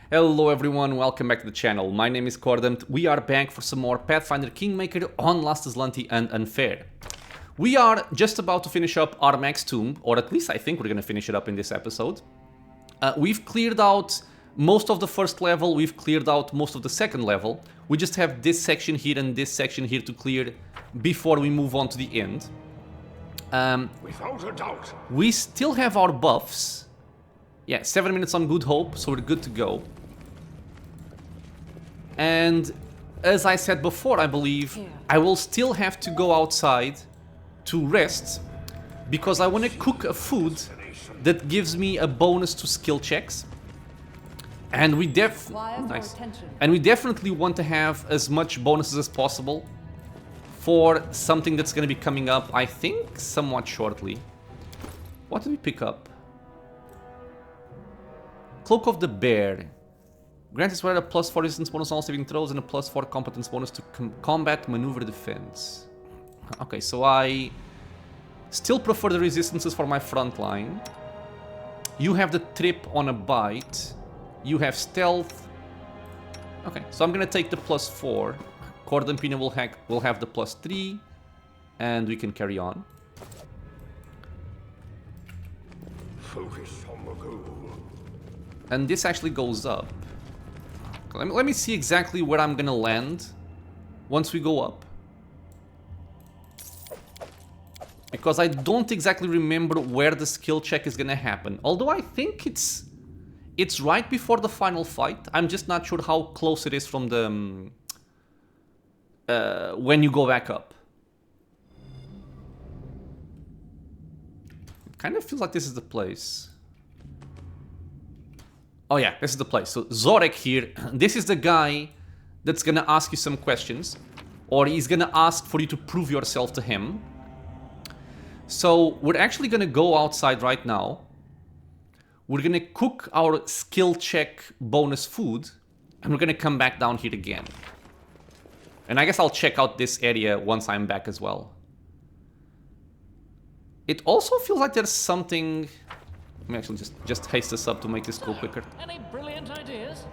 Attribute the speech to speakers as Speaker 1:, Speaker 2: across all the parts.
Speaker 1: Hello everyone, welcome back to the channel. My name is Cordant. We are back for some more Pathfinder Kingmaker on Last Azlanti and Unfair. We are just about to finish up Armag's tomb, or at least I think we're gonna finish it up in this episode. We've cleared out most of the first level, we've cleared out most of the second level. We just have this section here and this section here to clear before we move on to the end.
Speaker 2: Without a doubt.
Speaker 1: We still have our buffs. Yeah, 7 minutes on Good Hope, so we're good to go. And as I said before, I believe I will still have to go outside to rest because I want to cook a food that gives me a bonus to skill checks. And we definitely want to have as much bonuses as possible for something that's going to be coming up, I think, somewhat shortly. What did we pick up? Cloak of the Bear. Grants Wearer a +4 resistance bonus on all saving throws and a +4 competence bonus to combat maneuver defense. Okay, so I still prefer the resistances for my front line. You have the trip on a bite. You have stealth. Okay, so I'm gonna take the +4. Cordon Pina will have the +3. And we can carry on.
Speaker 2: Focus on the goal.
Speaker 1: And this actually goes up. Let me see exactly where I'm gonna land once we go up. Because I don't exactly remember where the skill check is gonna happen. Although I think it's right before the final fight. I'm just not sure how close it is from the when you go back up. It kind of feels like this is the place. Oh yeah, this is the place. So Zorek here, this is the guy that's gonna ask you some questions. Or he's gonna ask for you to prove yourself to him. So we're actually gonna go outside right now. We're gonna cook our skill check bonus food. And we're gonna come back down here again. And I guess I'll check out this area once I'm back as well. It also feels like there's something... Let me actually just haste this up to make this go quicker.
Speaker 3: Any brilliant ideas?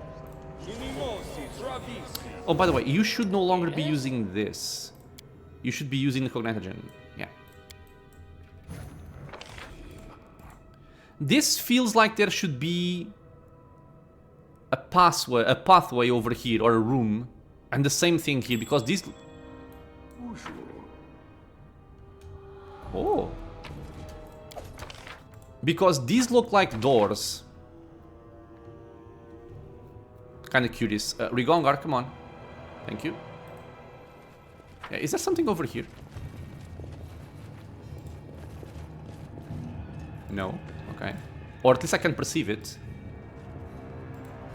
Speaker 1: Oh, by the way, you should no longer be using this. You should be using the cognitogen. Yeah. This feels like there should be a pathway over here, or a room. And the same thing here, because these... Oh. Because these look like doors. Kind of curious. Rigongar, come on. Thank you. Yeah, is there something over here? No. Okay. Or at least I can perceive it.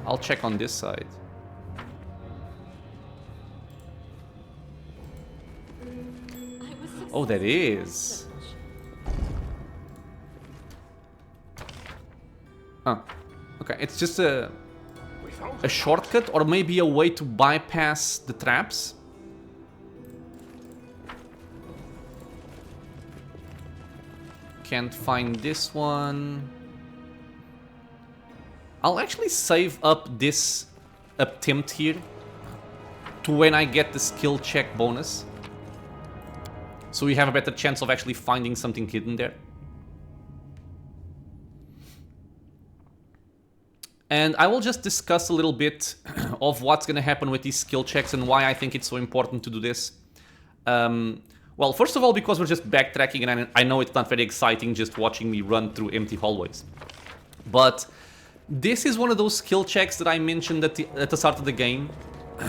Speaker 1: I'll check on this side. Oh, there is. Huh. Okay, it's just a shortcut, or maybe a way to bypass the traps. Can't find this one. I'll actually save up this attempt here to when I get the skill check bonus. So we have a better chance of actually finding something hidden there. And I will just discuss a little bit of what's going to happen with these skill checks and why I think it's so important to do this. Well, first of all, because we're just backtracking, and I know it's not very exciting just watching me run through empty hallways. But this is one of those skill checks that I mentioned at the start of the game.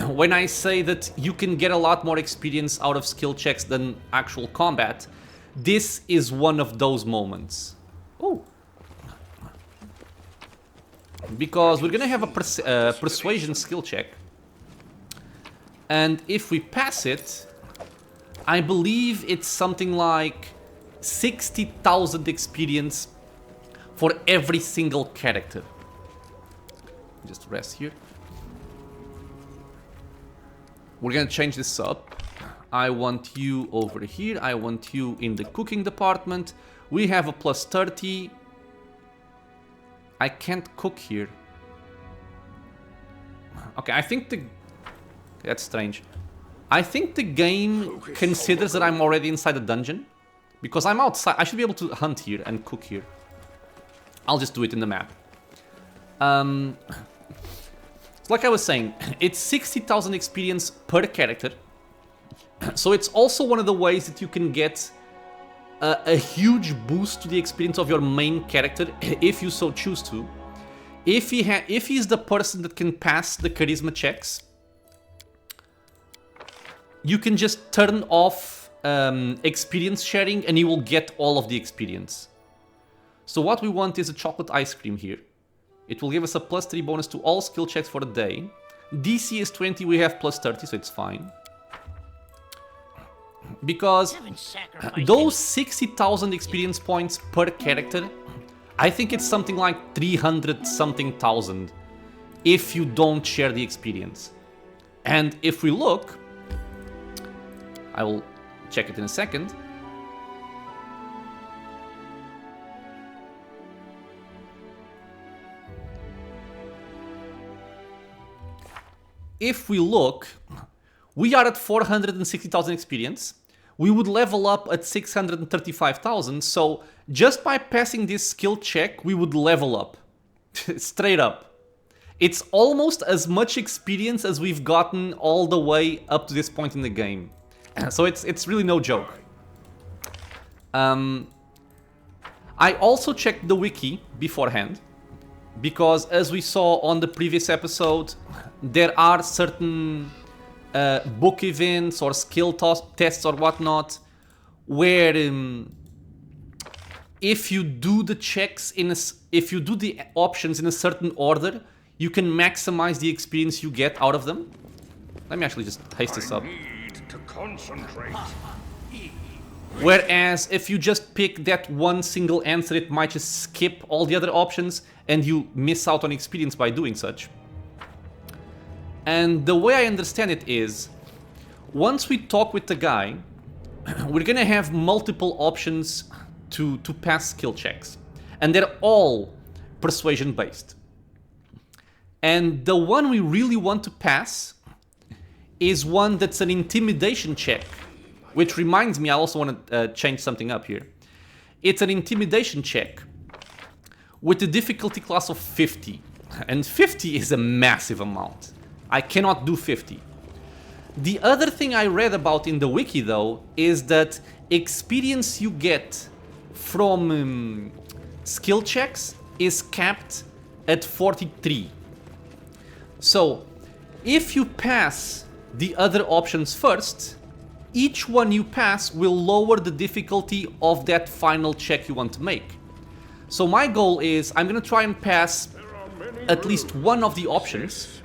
Speaker 1: When I say that you can get a lot more experience out of skill checks than actual combat, this is one of those moments. Oh. Because we're gonna have a persuasion skill check. And if we pass it, I believe it's something like 60,000 experience for every single character. Just rest here. We're gonna change this up. I want you over here. I want you in the cooking department. We have a +30. I can't cook here. Okay, I think the... That's strange. I think the game considers that I'm already inside the dungeon. Because I'm outside. I should be able to hunt here and cook here. I'll just do it in the map. Like I was saying, it's 60,000 experience per character. So it's also one of the ways that you can get a huge boost to the experience of your main character, if you so choose to. If he's the person that can pass the charisma checks, you can just turn off experience sharing and you will get all of the experience. So what we want is a chocolate ice cream here. It will give us a +3 bonus to all skill checks for the day. DC is 20, we have +30, so it's fine. Because those 60,000 experience points per character, I think it's something like 300 something thousand if you don't share the experience. And if we look, I will check it in a second. If we look, we are at 460,000 experience. We would level up at 635,000. So just by passing this skill check, we would level up. Straight up. It's almost as much experience as we've gotten all the way up to this point in the game. So it's really no joke. I also checked the wiki beforehand. Because as we saw on the previous episode, there are certain book events or skill tests or whatnot where if you do the checks if you do the options in a certain order, you can maximize the experience you get out of them. Let me actually just haste this up.
Speaker 2: To concentrate.
Speaker 1: Whereas if you just pick that one single answer, it might just skip all the other options and you miss out on experience by doing such. And the way I understand it is, once we talk with the guy, we're gonna have multiple options to pass skill checks. And they're all persuasion based. And the one we really want to pass is one that's an intimidation check. Which reminds me, I also want to change something up here. It's an intimidation check with a difficulty class of 50. And 50 is a massive amount. I cannot do 50. The other thing I read about in the wiki, though, is that experience you get from skill checks is capped at 43. So, if you pass the other options first, each one you pass will lower the difficulty of that final check you want to make. So my goal is, I'm gonna try and pass at least one of the options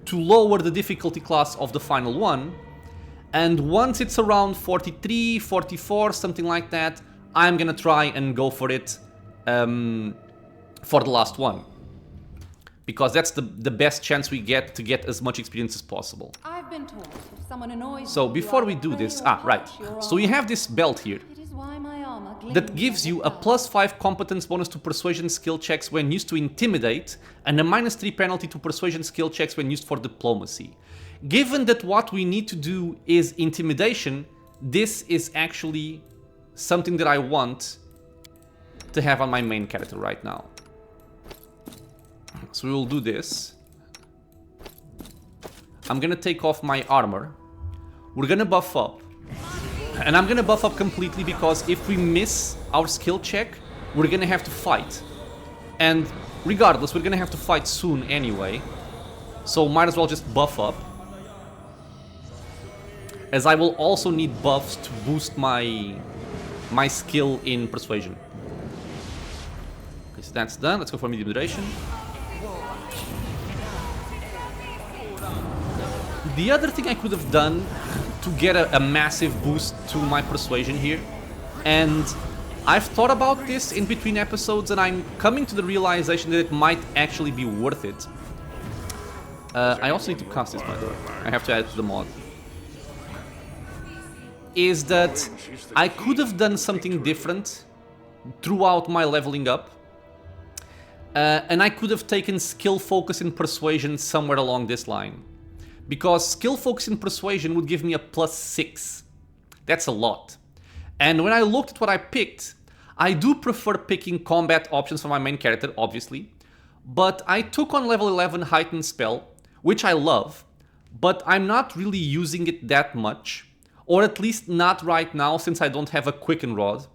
Speaker 1: to lower the difficulty class of the final one. And once it's around 43, 44, something like that, I'm gonna try and go for it for the last one. Because that's the best chance we get to get as much experience as possible.
Speaker 3: I've been told if someone annoys
Speaker 1: So before we do this, right. So you have this belt here that gives you a +5 competence bonus to persuasion skill checks when used to intimidate, and a -3 penalty to persuasion skill checks when used for diplomacy. Given that what we need to do is intimidation, this is actually something that I want to have on my main character right now. So we will do this. I'm gonna take off my armor. We're gonna buff up. And I'm gonna buff up completely because if we miss our skill check, we're gonna have to fight. And regardless, we're gonna have to fight soon anyway. So might as well just buff up. As I will also need buffs to boost my skill in persuasion. Okay, so that's done. Let's go for medium duration. The other thing I could have done to get a massive boost to my persuasion here, and I've thought about this in between episodes and I'm coming to the realization that it might actually be worth it. I also need to cast this, by the way. I have to add it to the mod. Is that I could have done something different throughout my leveling up. And I could have taken skill focus in persuasion somewhere along this line. Because skill focus in persuasion would give me a +6. That's a lot. And when I looked at what I picked, I do prefer picking combat options for my main character, obviously. But I took on level 11 Heightened Spell, which I love, but I'm not really using it that much. Or at least not right now, since I don't have a Quicken Rod.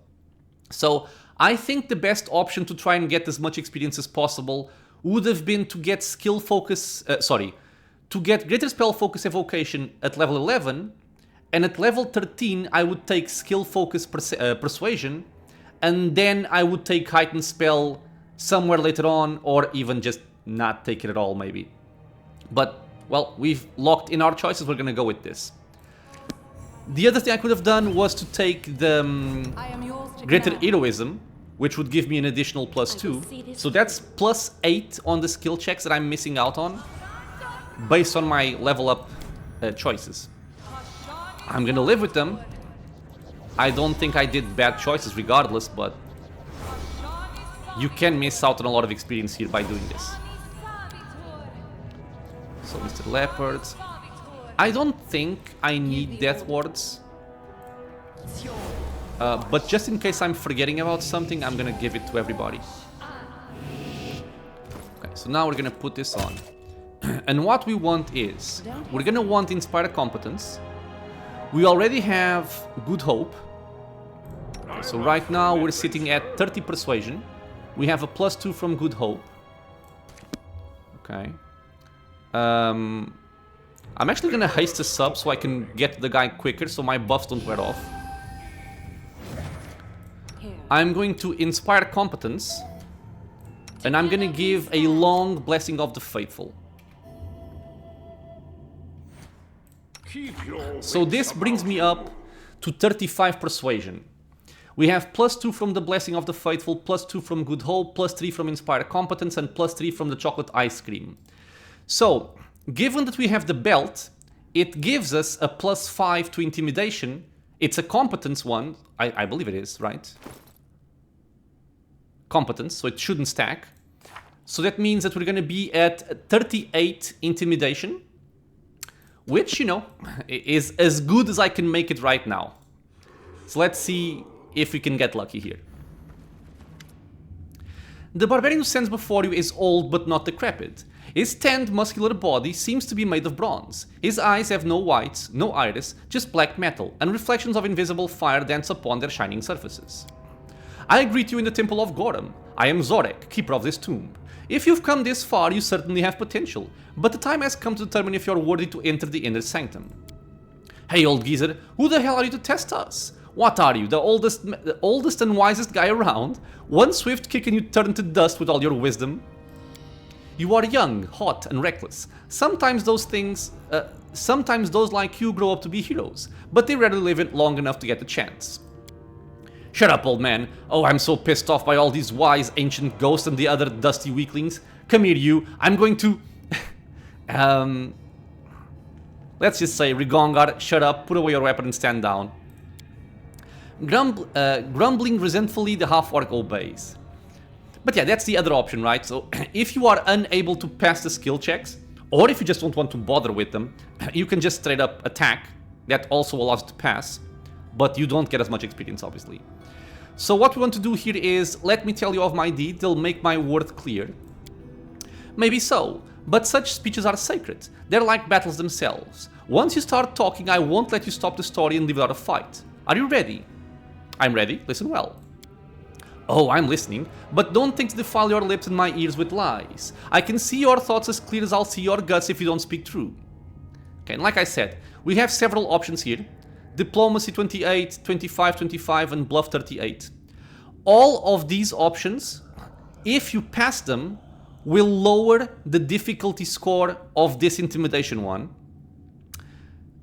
Speaker 1: So I think the best option to try and get as much experience as possible would have been to get skill focus, to get greater spell focus evocation at level 11, and at level 13 I would take skill focus persuasion, and then I would take heightened spell somewhere later on, or even just not take it at all maybe. But, well, we've locked in our choices, we're gonna go with this. The other thing I could have done was to take the greater heroism, which would give me an additional +2. So that's +8 on the skill checks that I'm missing out on, based on my level up choices. I'm gonna live with them. I don't think I did bad choices regardless, but you can miss out on a lot of experience here by doing this. So Mr. Leopard. I don't think I need Death Wards. But just in case I'm forgetting about something, I'm gonna give it to everybody. Okay, so now we're gonna put this on. And what we want is, we're gonna want Inspire Competence. We already have Good Hope. Okay, so right now we're sitting at 30 Persuasion. We have a +2 from Good Hope. Okay. I'm actually gonna haste a sub so I can get the guy quicker so my buffs don't wear off. I'm going to Inspire Competence, and I'm gonna give a long Blessing of the Faithful. So this brings me up to 35 Persuasion. We have +2 from the Blessing of the Faithful, +2 from Good Hope, +3 from Inspire Competence, and +3 from the Chocolate Ice Cream. So, given that we have the belt, it gives us a +5 to Intimidation. It's a competence one, I believe it is, right? Competence, so it shouldn't stack. So that means that we're gonna be at 38 Intimidation, which, you know, is as good as I can make it right now. So let's see if we can get lucky here. The barbarian who stands before you is old but not decrepit. His tanned, muscular body seems to be made of bronze. His eyes have no whites, no iris, just black metal, and reflections of invisible fire dance upon their shining surfaces. I greet you in the Temple of Gorham. I am Zorek, keeper of this tomb. If you've come this far, you certainly have potential, but the time has come to determine if you're worthy to enter the inner sanctum. Hey old geezer, who the hell are you to test us? What are you, the oldest and wisest guy around? One swift kick and you turn to dust with all your wisdom. You are young, hot, and reckless. Sometimes those like you grow up to be heroes, but they rarely live it long enough to get the chance. Shut up, old man. Oh, I'm so pissed off by all these wise ancient ghosts and the other dusty weaklings. Come here, you. I'm going to... Let's just say, Rigongar, shut up, put away your weapon and stand down. Grumbling resentfully, the half-orc obeys. But yeah, that's the other option, right? So, if you are unable to pass the skill checks, or if you just don't want to bother with them, you can just straight up attack. That also allows you to pass, but you don't get as much experience, obviously. So what we want to do here is, let me tell you of my deed, they'll make my worth clear. Maybe so, but such speeches are sacred. They're like battles themselves. Once you start talking, I won't let you stop the story and leave without a fight. Are you ready? I'm ready, listen well. Oh, I'm listening, but don't think to defile your lips and my ears with lies. I can see your thoughts as clear as I'll see your guts if you don't speak true. Okay, and like I said, we have several options here. Diplomacy 28, 25, 25, and Bluff 38. All of these options, if you pass them, will lower the difficulty score of this Intimidation one.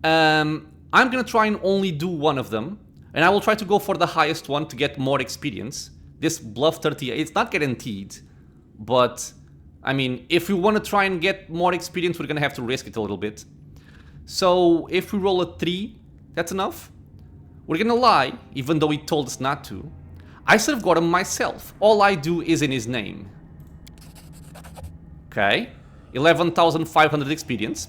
Speaker 1: I'm gonna try and only do one of them, and I will try to go for the highest one to get more experience. This Bluff 38, it's not guaranteed, but I mean, if we want to try and get more experience, we're gonna have to risk it a little bit. So if we roll a 3, that's enough. We're gonna lie, even though he told us not to. I serve Gorham myself. All I do is in his name. Okay. 11,500 experience.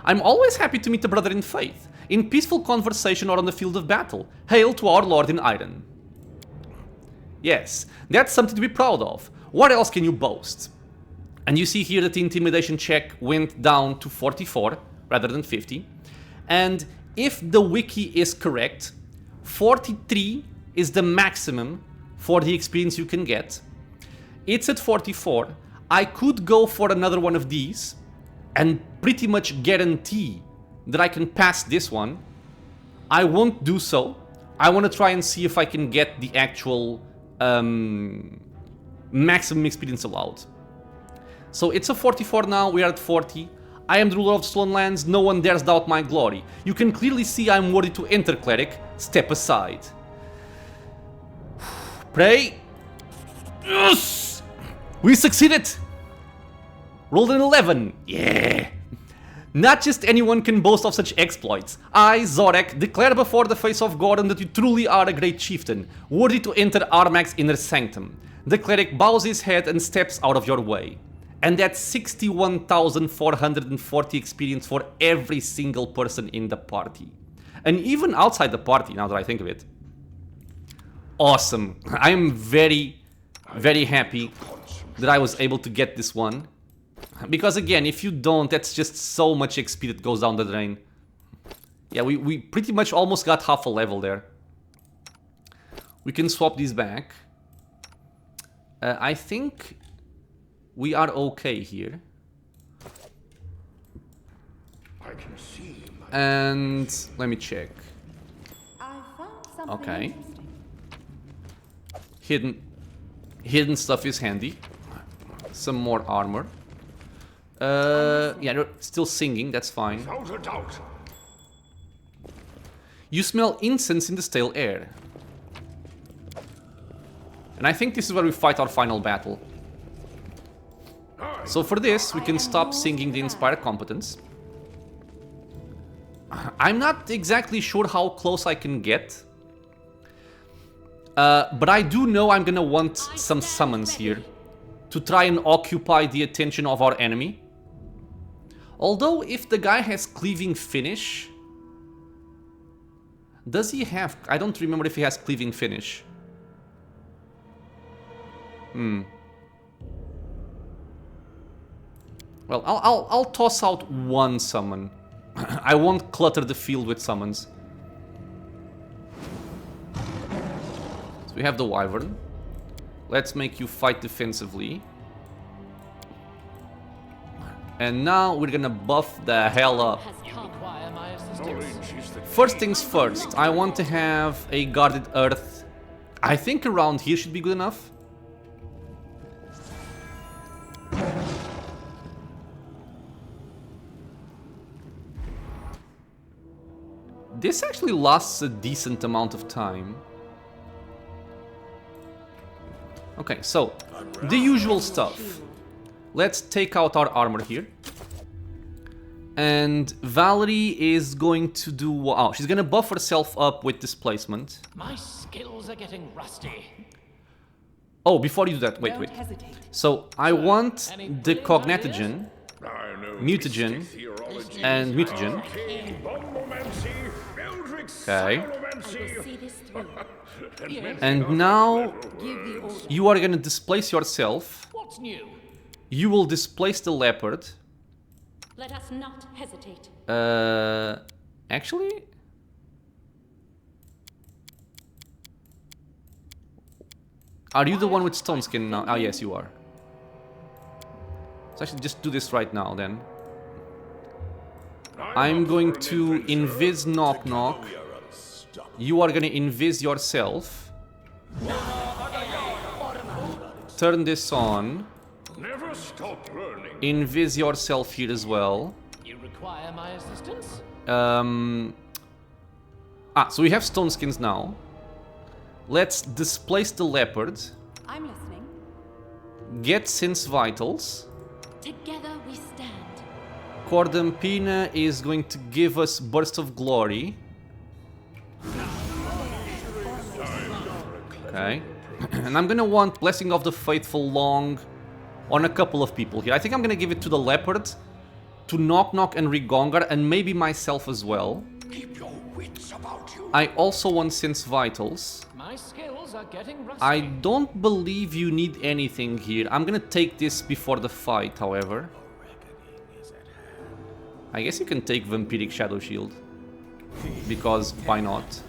Speaker 1: I'm always happy to meet a brother in faith, in peaceful conversation or on the field of battle. Hail to our Lord in iron. Yes, that's something to be proud of. What else can you boast? And you see here that the intimidation check went down to 44 rather than 50. And if the wiki is correct, 43 is the maximum for the experience you can get. It's at 44. I could go for another one of these and pretty much guarantee that I can pass this one. I won't do so. I want to try and see if I can get the actual maximum experience allowed. So it's a 44 now, we are at 40. I am the ruler of Stolen Lands, no one dares doubt my glory. You can clearly see I'm worthy to enter, cleric. Step aside. Pray. Yes! We succeeded! Rolled an 11. Yeah! Not just anyone can boast of such exploits. I, Zorek, declare before the face of Gordon that you truly are a great chieftain, worthy to enter Armag's inner sanctum. The cleric bows his head and steps out of your way. And that's 61,440 experience for every single person in the party. And even outside the party, now that I think of it. Awesome. I am very, very happy that I was able to get this one. Because again, if you don't, that's just so much XP that goes down the drain. Yeah, we pretty much almost got half a level there. We can swap these back. I think we are okay here.
Speaker 2: I can see my
Speaker 1: And let me check.
Speaker 3: I found something
Speaker 1: Okay.
Speaker 3: interesting.
Speaker 1: Hidden stuff is handy. Some more armor. Yeah, they're still singing, that's fine.
Speaker 2: without a doubt.
Speaker 1: You smell incense in the stale air. And I think this is where we fight our final battle. So for this, we can stop singing the Inspire Competence. I'm not exactly sure how close I can get. But I do know I'm gonna want some summons here to try and occupy the attention of our enemy. Although, if the guy has Cleaving Finish... Does he have... I don't remember if he has Cleaving Finish. Well, I'll toss out one summon. I won't clutter the field with summons. So we have the Wyvern. Let's make you fight defensively. And now we're gonna buff the hell up. First things first, I want to have a Guarded Earth. I think around here should be good enough. This actually lasts a decent amount of time. Okay, so, the usual stuff. Let's take out our armor here. And Valerie is going to do... Oh, she's gonna buff herself up with displacement.
Speaker 4: My skills are getting rusty.
Speaker 1: Oh, before you do that, wait.
Speaker 3: Don't hesitate.
Speaker 1: So, I want the Cognitogen,
Speaker 2: I know
Speaker 1: Mutagen,
Speaker 2: mystic theology,
Speaker 1: and Mutagen.
Speaker 2: arcane bombomancy, eldritch
Speaker 1: Okay.
Speaker 2: pyromancy,
Speaker 3: See this through.
Speaker 1: And now,
Speaker 3: Give the order.
Speaker 1: you are gonna displace yourself.
Speaker 4: What's new?
Speaker 1: You will displace the leopard.
Speaker 3: Let us not hesitate.
Speaker 1: Actually? Are you the one with stone skin now? Oh, yes, you are. So I should just do this right now, then. I'm going to invis knock knock. You are gonna invis yourself. Turn this on.
Speaker 2: never stop learning.
Speaker 1: Invis yourself here as well.
Speaker 4: You require my assistance?
Speaker 1: So we have stone skins now. Let's displace the leopard.
Speaker 3: I'm listening.
Speaker 1: Get Sense Vitals.
Speaker 3: Together we stand.
Speaker 1: Cordampina is going to give us Burst of Glory. Okay. And I'm gonna want Blessing of the Faithful long on a couple of people here. I think I'm gonna give it to the Leopard, to Knock Knock and Rigongar, and maybe myself as well.
Speaker 2: Keep your wits about you.
Speaker 1: I also want Sense Vitals.
Speaker 4: My skills are getting rusty.
Speaker 1: I don't believe you need anything here. I'm gonna take this before the fight, however. I guess you can take Vampiric Shadow Shield. Because why not?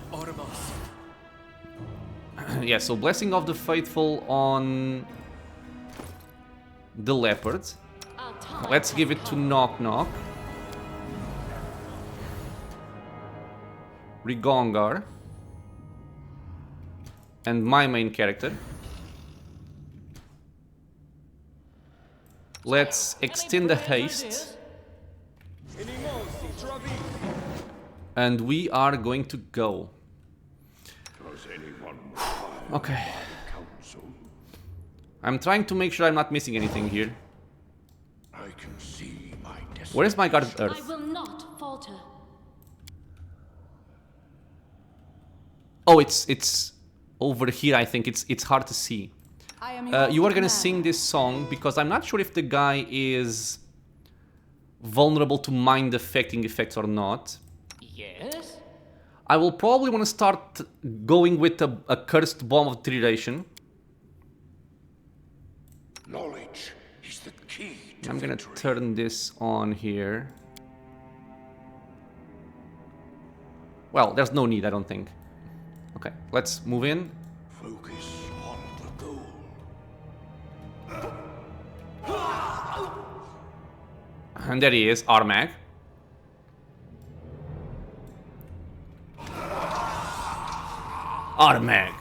Speaker 1: Yeah, so Blessing of the Faithful on the Leopard. Let's give it to Knock Knock. Rigongar. And my main character. Let's extend the haste. And we are going to go.
Speaker 2: Does anyone require
Speaker 1: Okay.
Speaker 2: counsel?
Speaker 1: I'm trying to make sure I'm not missing anything here.
Speaker 2: I can see my destiny.
Speaker 1: Where is my guarded
Speaker 3: I
Speaker 1: earth?
Speaker 3: will not falter.
Speaker 1: Oh, it's over here, I think. It's hard to see.
Speaker 3: I am
Speaker 1: You are gonna sing this song because I'm not sure if the guy is vulnerable to mind affecting effects or not.
Speaker 4: Yes?
Speaker 1: I will probably want to start going with a cursed bomb of iteration.
Speaker 2: Knowledge is the key to
Speaker 1: I'm gonna
Speaker 2: victory.
Speaker 1: turn this on here. Well, there's no need, I don't think. Okay, let's move in.
Speaker 2: Focus on the goal.
Speaker 1: And there he is, Armag. Armag.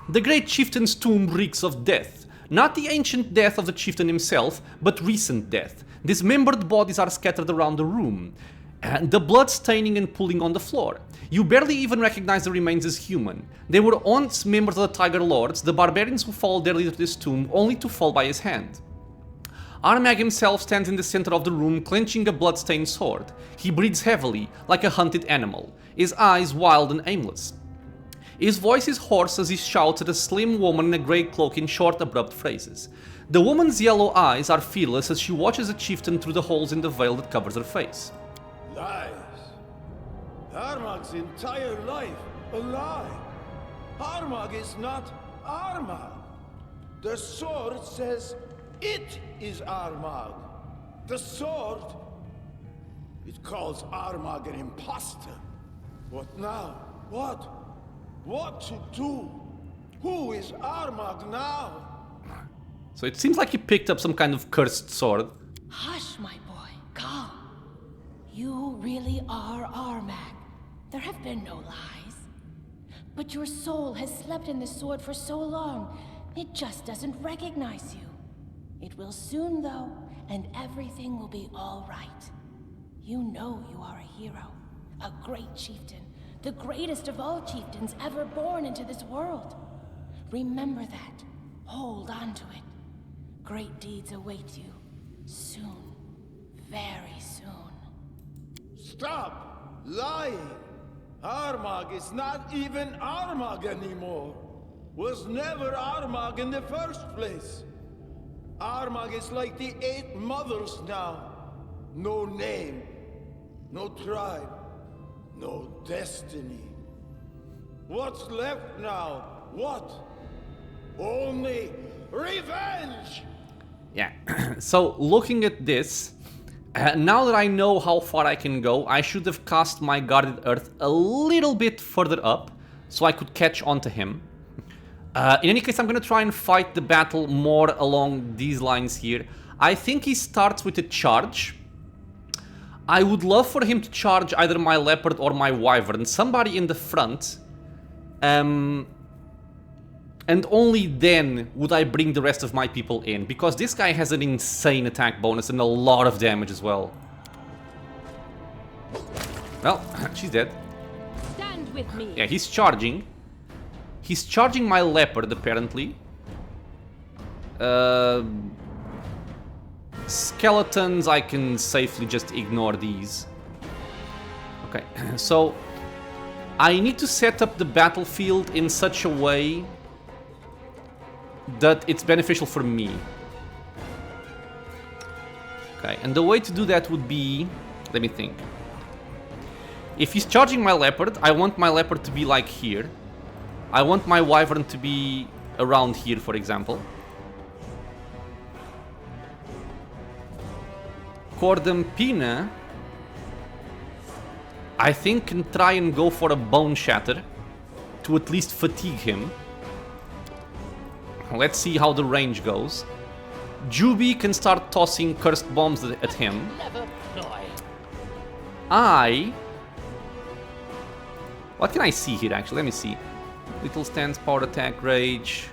Speaker 1: The great chieftain's tomb reeks of death. Not the ancient death of the chieftain himself, but recent death. Dismembered bodies are scattered around the room, and the blood staining and pooling on the floor. You barely even recognize the remains as human. They were once members of the Tiger Lords, the barbarians who followed their leader to this tomb, only to fall by his hand. Armag himself stands in the center of the room, clenching a blood-stained sword. He breathes heavily, like a hunted animal, his eyes wild and aimless. His voice is hoarse as he shouts at a slim woman in a grey cloak in short, abrupt phrases. The woman's yellow eyes are fearless as she watches the chieftain through the holes in the veil that covers her face.
Speaker 5: Lies. Armag's entire life a lie. Armag is not Armag. The sword says it is Armag. The sword, it calls Armag an imposter. What now? What? What to do? Who is Armag now?
Speaker 1: So it seems like he picked up some kind of cursed sword.
Speaker 3: Hush, my boy. Calm. You really are Armag. There have been no lies. But your soul has slept in this sword for so long, it just doesn't recognize you. It will soon, though, and everything will be all right. You know you are a hero, a great chieftain, the greatest of all chieftains ever born into this world. Remember that. Hold on to it. Great deeds await you. Soon. Very soon.
Speaker 5: Stop lying. Armag is not even Armag anymore. Was never Armag in the first place. Armag is like the 8 mothers now. No name, no tribe, no destiny. What's left now? What? Only revenge!
Speaker 1: Yeah, so looking at this, now that I know how far I can go, I should have cast my Guarded Earth a little bit further up, so I could catch onto him. In any case, I'm gonna try and fight the battle more along these lines here. I think he starts with a charge. I would love for him to charge either my Leopard or my Wyvern, somebody in the front. And only then would I bring the rest of my people in, because this guy has an insane attack bonus and a lot of damage as well. Well, she's dead.
Speaker 3: Stand with me.
Speaker 1: Yeah, he's charging. He's charging my Leopard, apparently. Skeletons, I can safely just ignore these. Okay, so I need to set up the battlefield in such a way that it's beneficial for me. Okay, and the way to do that would be... Let me think. If he's charging my leopard, I want my leopard to be like here. I want my wyvern to be around here, for example. Cordampina, I think, can try and go for a bone shatter to at least fatigue him. Let's see how the range goes. Juby can start tossing cursed bombs at him. What can I see here, actually? Let me see. Little stance, power attack, rage.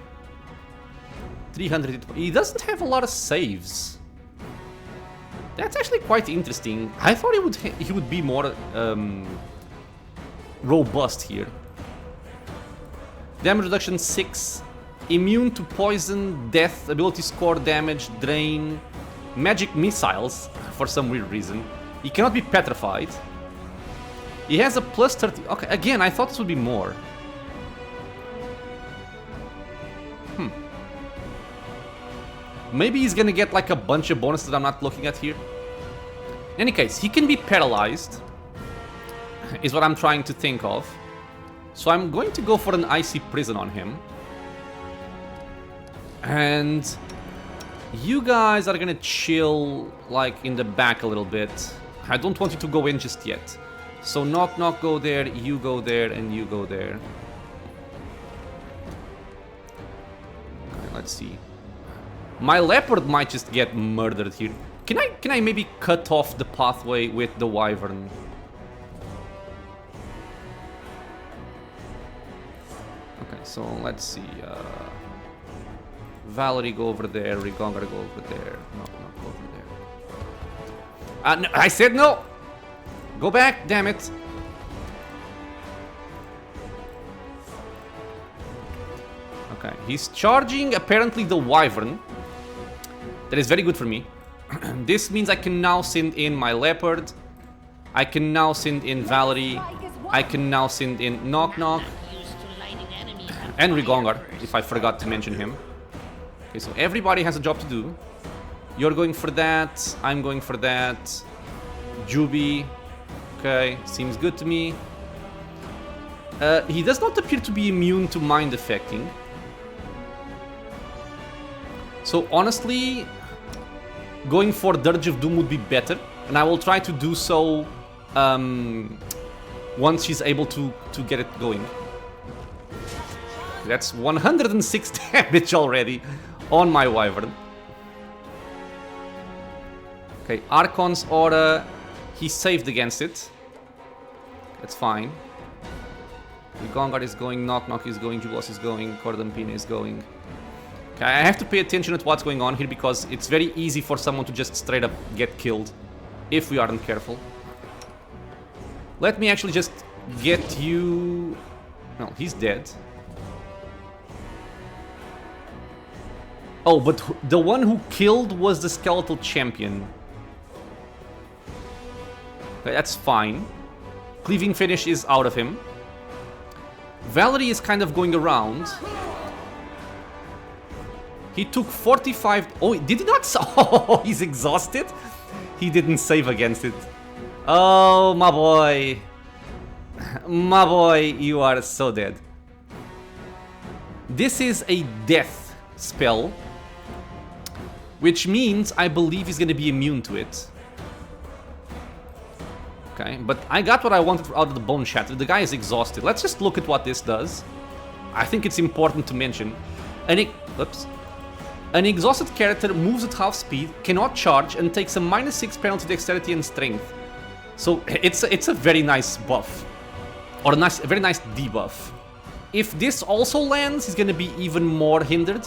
Speaker 1: 300... He doesn't have a lot of saves. That's actually quite interesting. I thought he would be more robust here. Damage reduction 6. Immune to poison, death, ability score damage, drain, magic missiles for some weird reason. He cannot be petrified. He has a plus 30... Okay, again, I thought this would be more. Maybe he's gonna get like a bunch of bonuses that I'm not looking at here. In any case, he can be paralyzed, is what I'm trying to think of. So I'm going to go for an icy prison on him. And you guys are gonna chill like in the back a little bit. I don't want you to go in just yet. So knock knock, go there, you go there, and you go there. Okay, let's see. My leopard might just get murdered here. Can I maybe cut off the pathway with the wyvern? Okay, so let's see. Valerie, go over there. Rigongar, go over there. No, go over there. No, I said no! Go back, damn it. Okay, he's charging apparently the wyvern. That is very good for me. This means I can now send in my leopard. I can now send in Valerie. I can now send in Knock Knock. And Rigongar, if I forgot to mention him. Okay, so everybody has a job to do. You're going for that. I'm going for that. Juby. Okay, seems good to me. He does not appear to be immune to mind affecting. So honestly, going for Dirge of Doom would be better, and I will try to do so once she's able to get it going. That's 106 damage already on my wyvern. Okay, Archon's Aura, he saved against it. That's fine. Rigongar is going, Knock Knock is going, Jubilos is going, Cordampina is going. Okay, I have to pay attention to what's going on here because it's very easy for someone to just straight up get killed if we aren't careful. Let me actually just get you... No, he's dead. Oh, but the one who killed was the skeletal champion. Okay, that's fine. Cleaving finish is out of him. Valerie is kind of going around. He took 45... Oh, did he not? Oh, he's exhausted? He didn't save against it. Oh, my boy. My boy, you are so dead. This is a death spell, which means I believe he's going to be immune to it. Okay, but I got what I wanted out of the Bone Shatter. The guy is exhausted. Let's just look at what this does. I think it's important to mention. Oops. An exhausted character moves at half speed, cannot charge, and takes a -6 penalty to dexterity and strength. So it's a very nice buff. Or a very nice debuff. If this also lands, he's gonna be even more hindered.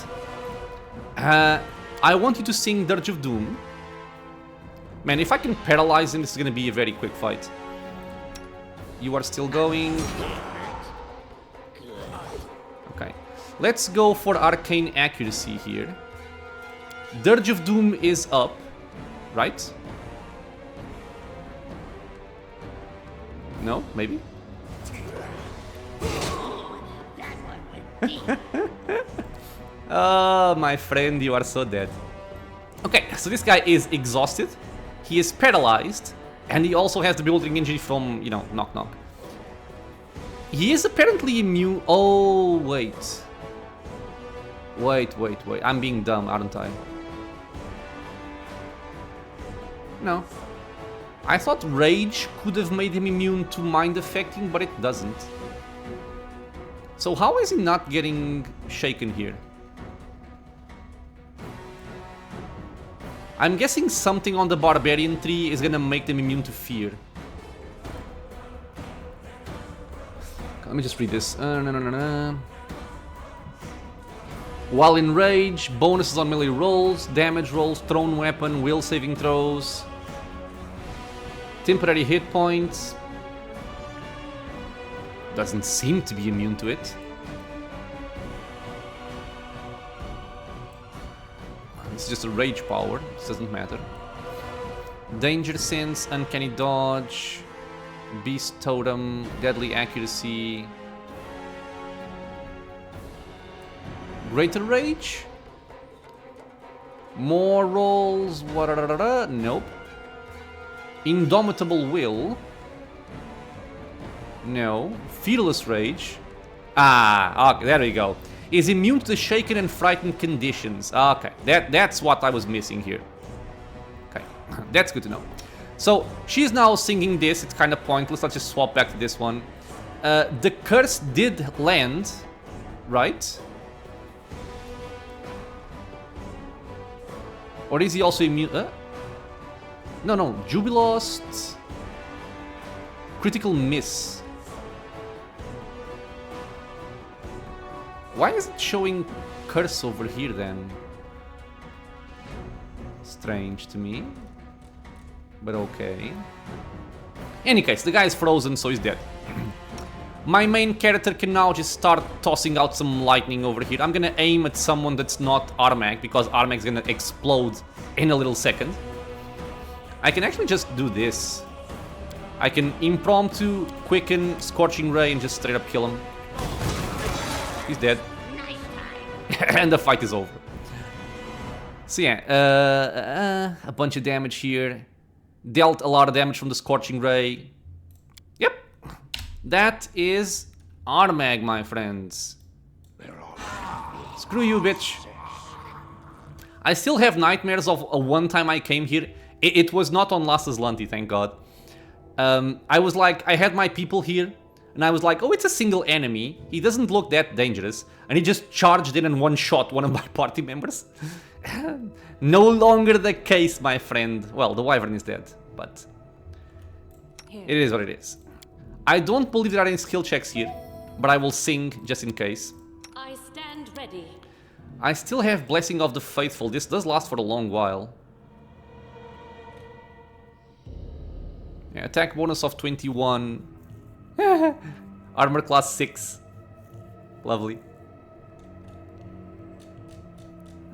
Speaker 1: I want you to sing Dirge of Doom. Man, if I can paralyze him, this is gonna be a very quick fight. You are still going. Okay. Let's go for Arcane Accuracy here. Dirge of Doom is up, right? No? Maybe? Oh, my friend, you are so dead. Okay, so this guy is exhausted. He is paralyzed, and he also has the bewildering injury from, you know, knock knock. He is apparently immune. Oh, wait. Wait. I'm being dumb, aren't I? No. I thought rage could have made him immune to mind affecting, but it doesn't. So how is he not getting shaken here? I'm guessing something on the barbarian tree is gonna make them immune to fear. Let me just read this. While in rage, bonuses on melee rolls, damage rolls, thrown weapon, will saving throws, temporary hit points. Doesn't seem to be immune to it. It's just a rage power, it doesn't matter. Danger sense, uncanny dodge, beast totem, deadly accuracy, greater rage, more rolls, nope. Indomitable will, no. Fearless rage, okay, there we go. Is immune to the shaken and frightened conditions. Okay, that's what I was missing here. Okay, that's good to know. So, she's now singing this, it's kind of pointless, let's just swap back to this one. The curse did land, right? Or is he also immune? No, Jubilost. Critical miss. Why is it showing curse over here then? Strange to me. But okay. Any case, the guy is frozen, so he's dead. My main character can now just start tossing out some lightning over here. I'm gonna aim at someone that's not Armag, because Armag's gonna explode in a little second. I can actually just do this. I can impromptu, quicken, scorching ray, and just straight up kill him. He's dead. And the fight is over. So yeah, a bunch of damage here. Dealt a lot of damage from the scorching ray. Yep. That is Armag, my friends. Screw you, bitch. I still have nightmares of a one time I came here. It was not on last Azlanti, thank God. I was like, I had my people here, and I was like, oh, it's a single enemy. He doesn't look that dangerous. And he just charged in and one-shot one of my party members. No longer the case, my friend. Well, the wyvern is dead, but it is what it is. I don't believe there are any skill checks here, but I will sing just in case.
Speaker 6: I stand ready.
Speaker 1: I still have Blessing of the Faithful. This does last for a long while. Yeah, attack bonus of 21. Armor class 6. Lovely.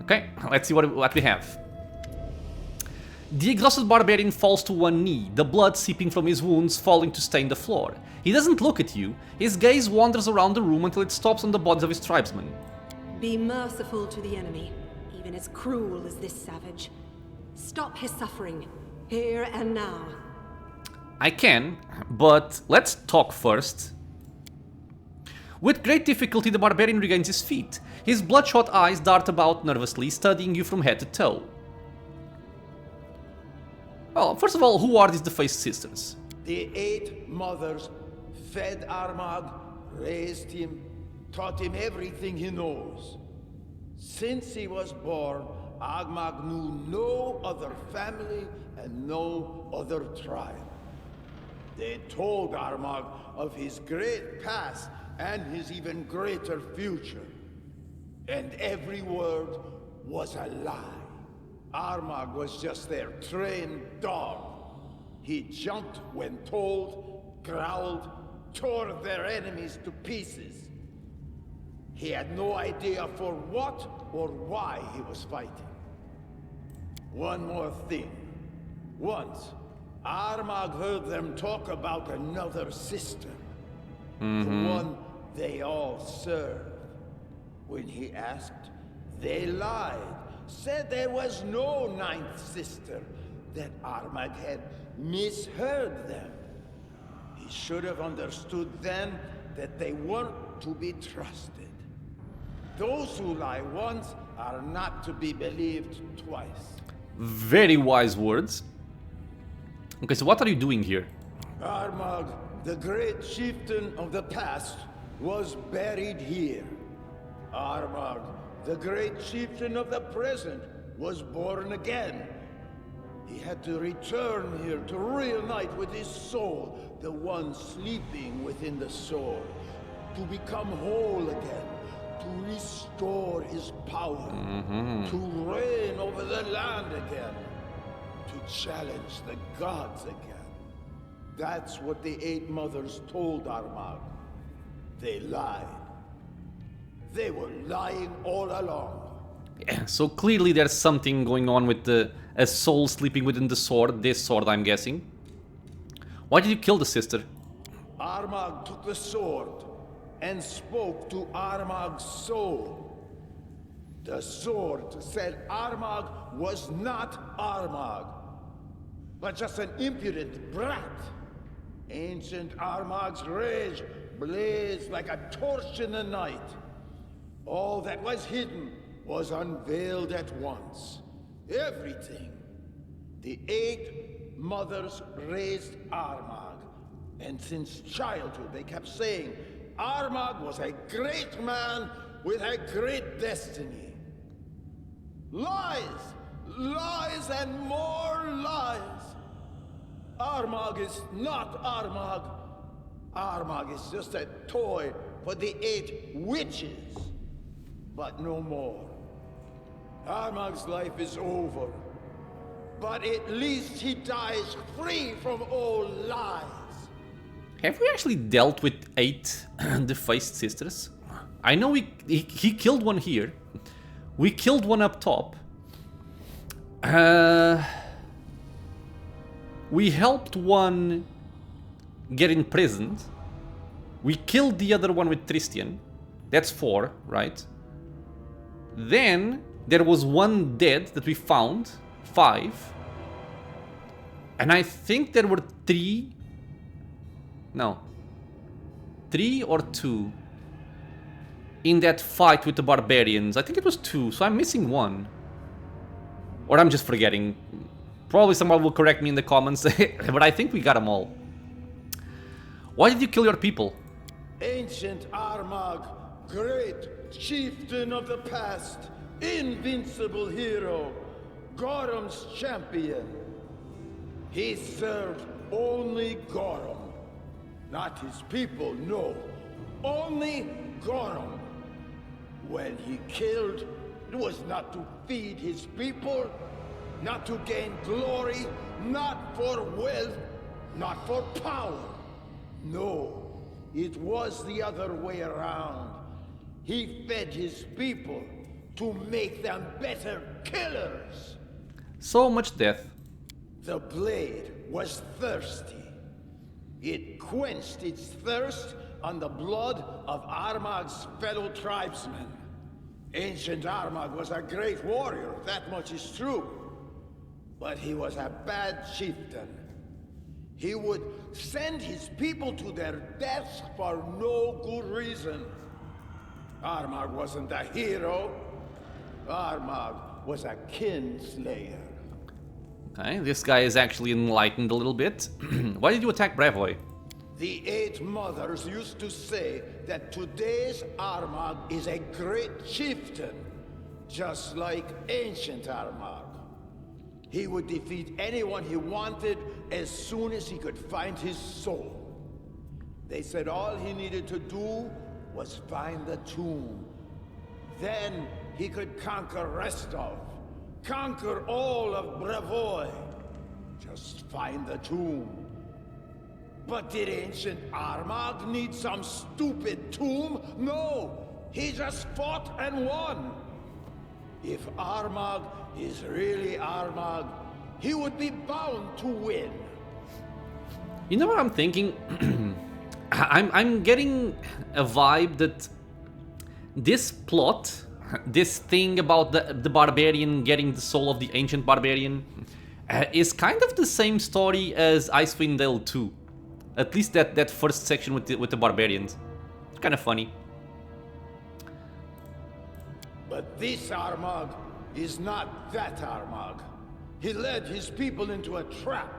Speaker 1: Okay, let's see what we have. The exhausted barbarian falls to one knee, the blood seeping from his wounds falling to stain the floor. He doesn't look at you. His gaze wanders around the room until it stops on the bodies of his tribesmen.
Speaker 7: Be merciful to the enemy, even as cruel as this savage. Stop his suffering, here and now.
Speaker 1: I can, but let's talk first. With great difficulty, the barbarian regains his feet. His bloodshot eyes dart about nervously, studying you from head to toe. Well, first of all, who are these defaced sisters?
Speaker 5: The 8 mothers fed Armag, raised him, taught him everything he knows. Since he was born, Armag knew no other family and no other tribe. They told Armag of his great past and his even greater future. And every word was a lie. Armag was just their trained dog. He jumped when told, growled, tore their enemies to pieces. He had no idea for what or why he was fighting. One more thing. Once, Armag heard them talk about another sister. The one they all served. When he asked, they lied. Said there was no 9th sister. that Armag had misheard them. He should have understood then that they weren't to be trusted. Those who lie once are not to be believed twice.
Speaker 1: Very wise words. Okay, so what are you doing here?
Speaker 5: Armag, the great chieftain of the past, was buried here. Armag, the great chieftain of the present, was born again. He had to return here to reunite with his soul, the one sleeping within the sword, to become whole again, to restore his power, to reign over the land again, to challenge the gods again. That's what the Eight Mothers told Armag. They lied. They were lying all along.
Speaker 1: Yeah, so clearly there's something going on with a soul sleeping within the sword. This sword, I'm guessing. Why did you kill the sister?
Speaker 5: Armag took the sword and spoke to Armag's soul. The sword said Armag was not Armag, but just an impudent brat. Ancient Armag's rage blazed like a torch in the night. All that was hidden was unveiled at once. Everything. The Eight Mothers raised Armag, and since childhood they kept saying Armag was a great man with a great destiny. Lies! Lies and more lies! Armag is not Armag. Armag is just a toy for the Eight Witches. But no more. Armag's life is over. But at least he dies free from all lies.
Speaker 1: Have we actually dealt with 8 defaced sisters? I know he killed one here. We killed one up top. We helped one get imprisoned. We killed the other one with Tristian. That's 4, right? Then there was one dead that we found. 5. And I think there were 3. No. 3 or 2 in that fight with the barbarians. I think it was 2, so I'm missing 1. Or I'm just forgetting. Probably someone will correct me in the comments, but I think we got them all. Why did you kill your people?
Speaker 5: Ancient Armag, great chieftain of the past, invincible hero, Gorham's champion. He served only Gorham. Not his people, no. Only Gorham. When he killed, it was not to feed his people, not to gain glory, not for wealth, not for power. No, it was the other way around. He fed his people to make them better killers.
Speaker 1: So much death.
Speaker 5: The blade was thirsty. It quenched its thirst on the blood of Armag's fellow tribesmen. Ancient Armag was a great warrior, that much is true. But he was a bad chieftain. He would send his people to their deaths for no good reason. Armag wasn't a hero. Armag was a kinslayer.
Speaker 1: Okay, this guy is actually enlightened a little bit. Why did you attack Bravoy?
Speaker 5: The Eight Mothers used to say that today's Armag is a great chieftain, just like ancient Armag. He would defeat anyone he wanted as soon as he could find his soul. They said all he needed to do was find the tomb. Then he could conquer Restov, conquer all of Bravoy. Just find the tomb. But did ancient Armag need some stupid tomb? No! He just fought and won! If Armag is really Armag, he would be bound to win.
Speaker 1: You know what I'm thinking? I'm getting a vibe that this plot, this thing about the barbarian getting the soul of the ancient barbarian, is kind of the same story as Icewind Dale 2. At least that first section with the barbarians. It's kind of funny.
Speaker 5: But this Armag is not that Armag. He led his people into a trap.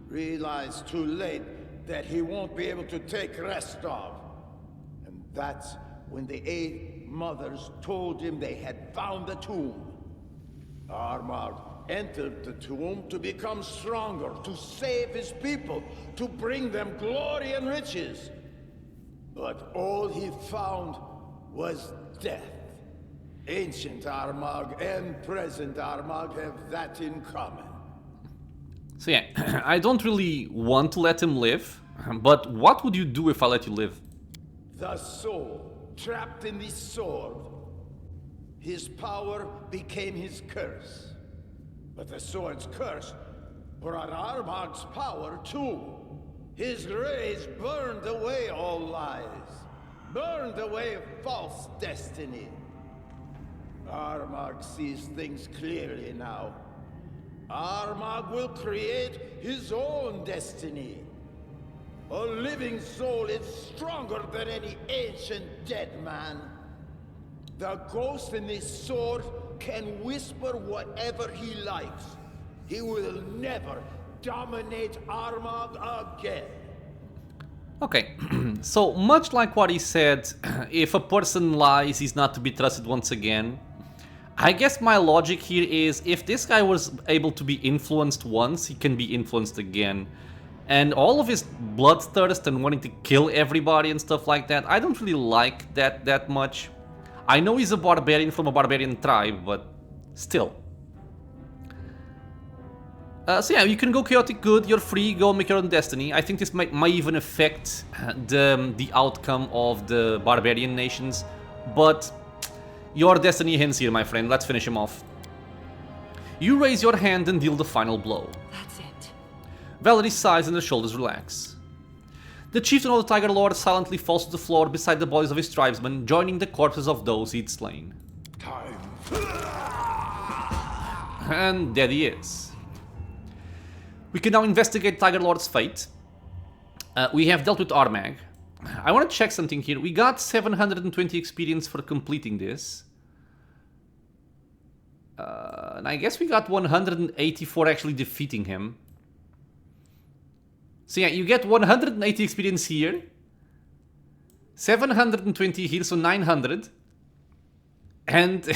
Speaker 5: Realized too late that he won't be able to take Restov. And that's when the 8 mothers told him they had found the tomb. Armag entered the tomb to become stronger, to save his people, to bring them glory and riches. But all he found was death. Ancient Armag and present Armag have that in common.
Speaker 1: So yeah, I don't really want to let him live, but what would you do if I let you live?
Speaker 5: The soul, trapped in this sword. His power became his curse. But the sword's curse brought Armag's power too. His rays burned away all lies, burned away false destiny. Armag sees things clearly now. Armag will create his own destiny. A living soul is stronger than any ancient dead man. The ghost in this sword can whisper whatever he likes. He will never dominate Armag again.
Speaker 1: Okay, so much like what he said, if a person lies, he's not to be trusted once again. I guess my logic here is, if this guy was able to be influenced once, he can be influenced again. And all of his bloodthirst and wanting to kill everybody and stuff like that, I don't really like that much. I know he's a barbarian from a barbarian tribe, but still. So yeah, you can go chaotic good, you're free, go make your own destiny. I think this might even affect the outcome of the barbarian nations, but your destiny ends here, my friend. Let's finish him off. You raise your hand and deal the final blow.
Speaker 7: That's it.
Speaker 1: Valerie sighs and her shoulders relax. The chieftain of the Tiger Lord silently falls to the floor beside the bodies of his tribesmen, joining the corpses of those he'd slain.
Speaker 2: Time.
Speaker 1: And there he is. We can now investigate Tiger Lord's fate. We have dealt with Armag. I want to check something here. We got 720 experience for completing this. And I guess we got 180 for actually defeating him. So yeah, you get 180 experience here. 720 here, so 900. And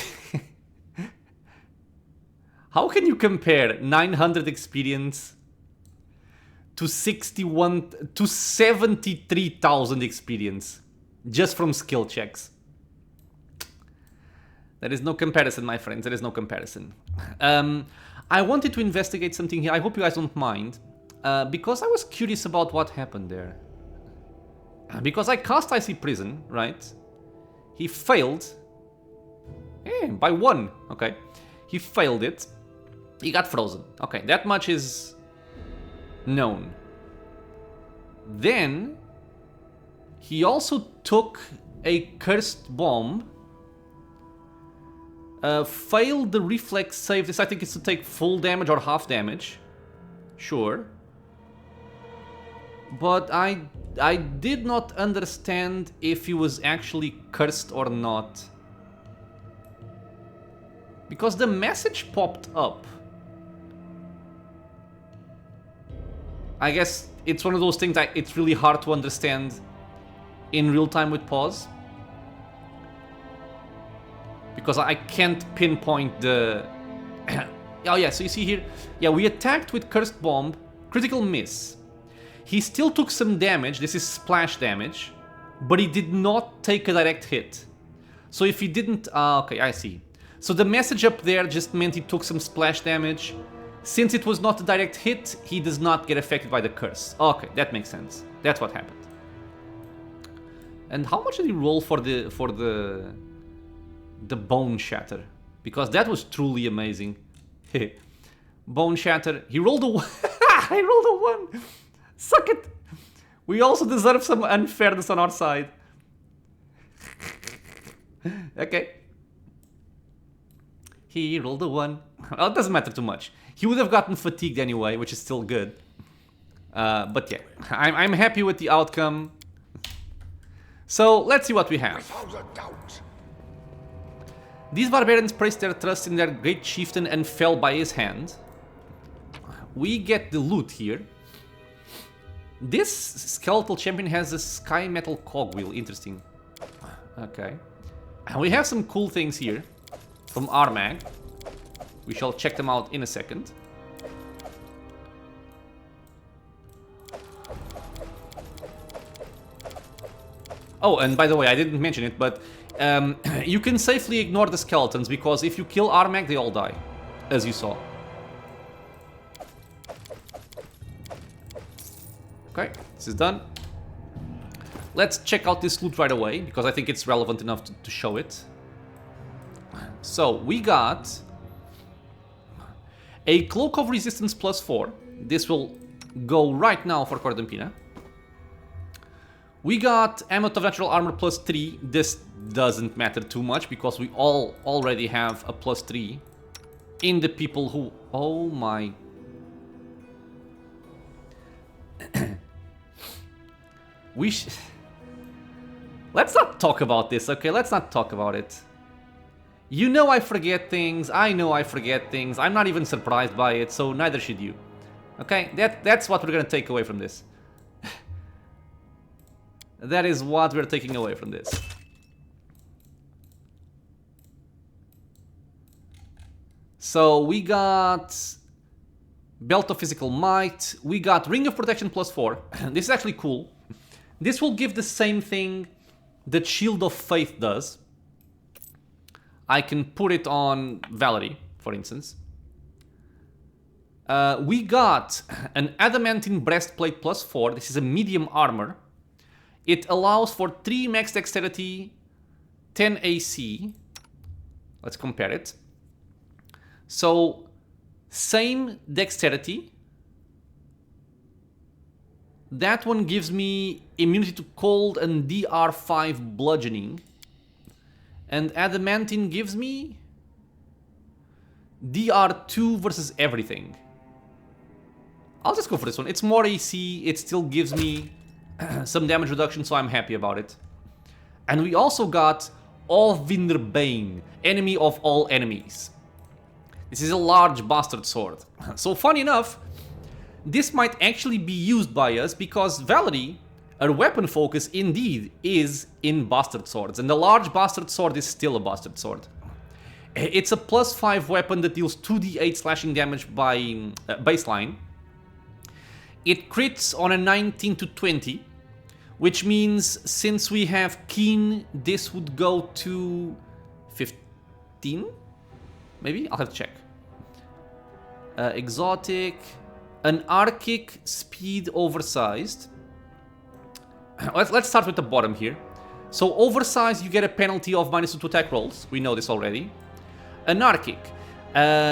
Speaker 1: how can you compare 900 experience to 73,000 experience just from skill checks? There is no comparison, my friends. There is no comparison. I wanted to investigate something here. I hope you guys don't mind. Because I was curious about what happened there. Because I cast Icy Prison, right? He failed. By 1. Okay. He failed it. He got frozen. Okay, that much is known. Then he also took a cursed bomb. Failed the reflex save. This I think is to take full damage or half damage. Sure. But I did not understand if he was actually cursed or not. Because the message popped up. I guess it's one of those things that it's really hard to understand in real time with pause. Because I can't pinpoint the... Oh yeah, so you see here, yeah, we attacked with Cursed Bomb, critical miss. He still took some damage, this is splash damage, but he did not take a direct hit. So if he didn't... okay, I see. So the message up there just meant he took some splash damage. Since it was not a direct hit, he does not get affected by the curse. Okay, that makes sense. That's what happened. And how much did he roll for the Bone Shatter? Because that was truly amazing. Bone Shatter. He rolled a 1. I rolled a 1. Suck it. We also deserve some unfairness on our side. Okay. He rolled a 1. Well, it doesn't matter too much. He would have gotten fatigued anyway, which is still good. But yeah, I'm happy with the outcome. So let's see what we have.
Speaker 2: Without a doubt.
Speaker 1: These barbarians placed their trust in their great chieftain and fell by his hand. We get the loot here. This skeletal champion has a sky metal cogwheel. Interesting. Okay. And we have some cool things here from Armag. We shall check them out in a second. Oh, and by the way, I didn't mention it, but you can safely ignore the skeletons because if you kill Armag, they all die, as you saw. Okay, this is done. Let's check out this loot right away because I think it's relevant enough to show it. So, we got a Cloak of Resistance +4. This will go right now for Cordampina. We got Amulet of Natural Armor +3. This doesn't matter too much because we all already have a +3 in the people who... Oh my... Let's not talk about this, okay? Let's not talk about it. You know I forget things, I know I forget things, I'm not even surprised by it, so neither should you. Okay? That's what we're gonna take away from this. That is what we're taking away from this. So we got Belt of Physical Might, we got Ring of Protection +4. This is actually cool. This will give the same thing that Shield of Faith does. I can put it on Valerie, for instance. We got an Adamantine Breastplate +4. This is a medium armor. It allows for 3 max dexterity, 10 AC. Let's compare it. So, same dexterity. That one gives me immunity to cold and DR5 bludgeoning. And Adamantine gives me DR2 versus everything. I'll just go for this one. It's more AC, it still gives me some damage reduction, so I'm happy about it. And we also got Bane, enemy of all enemies. This is a large bastard sword. So funny enough, this might actually be used by us because Valerie, her weapon focus indeed is in bastard swords, and the large bastard sword is still a bastard sword. It's a +5 weapon that deals 2d8 slashing damage by baseline. It crits on a 19 to 20, which means since we have Keen, this would go to 15? Maybe? I'll have to check. Exotic, anarchic, speed, oversized. Let's start with the bottom here. So oversized, you get a penalty of -2 to attack rolls. We know this already. Anarchic.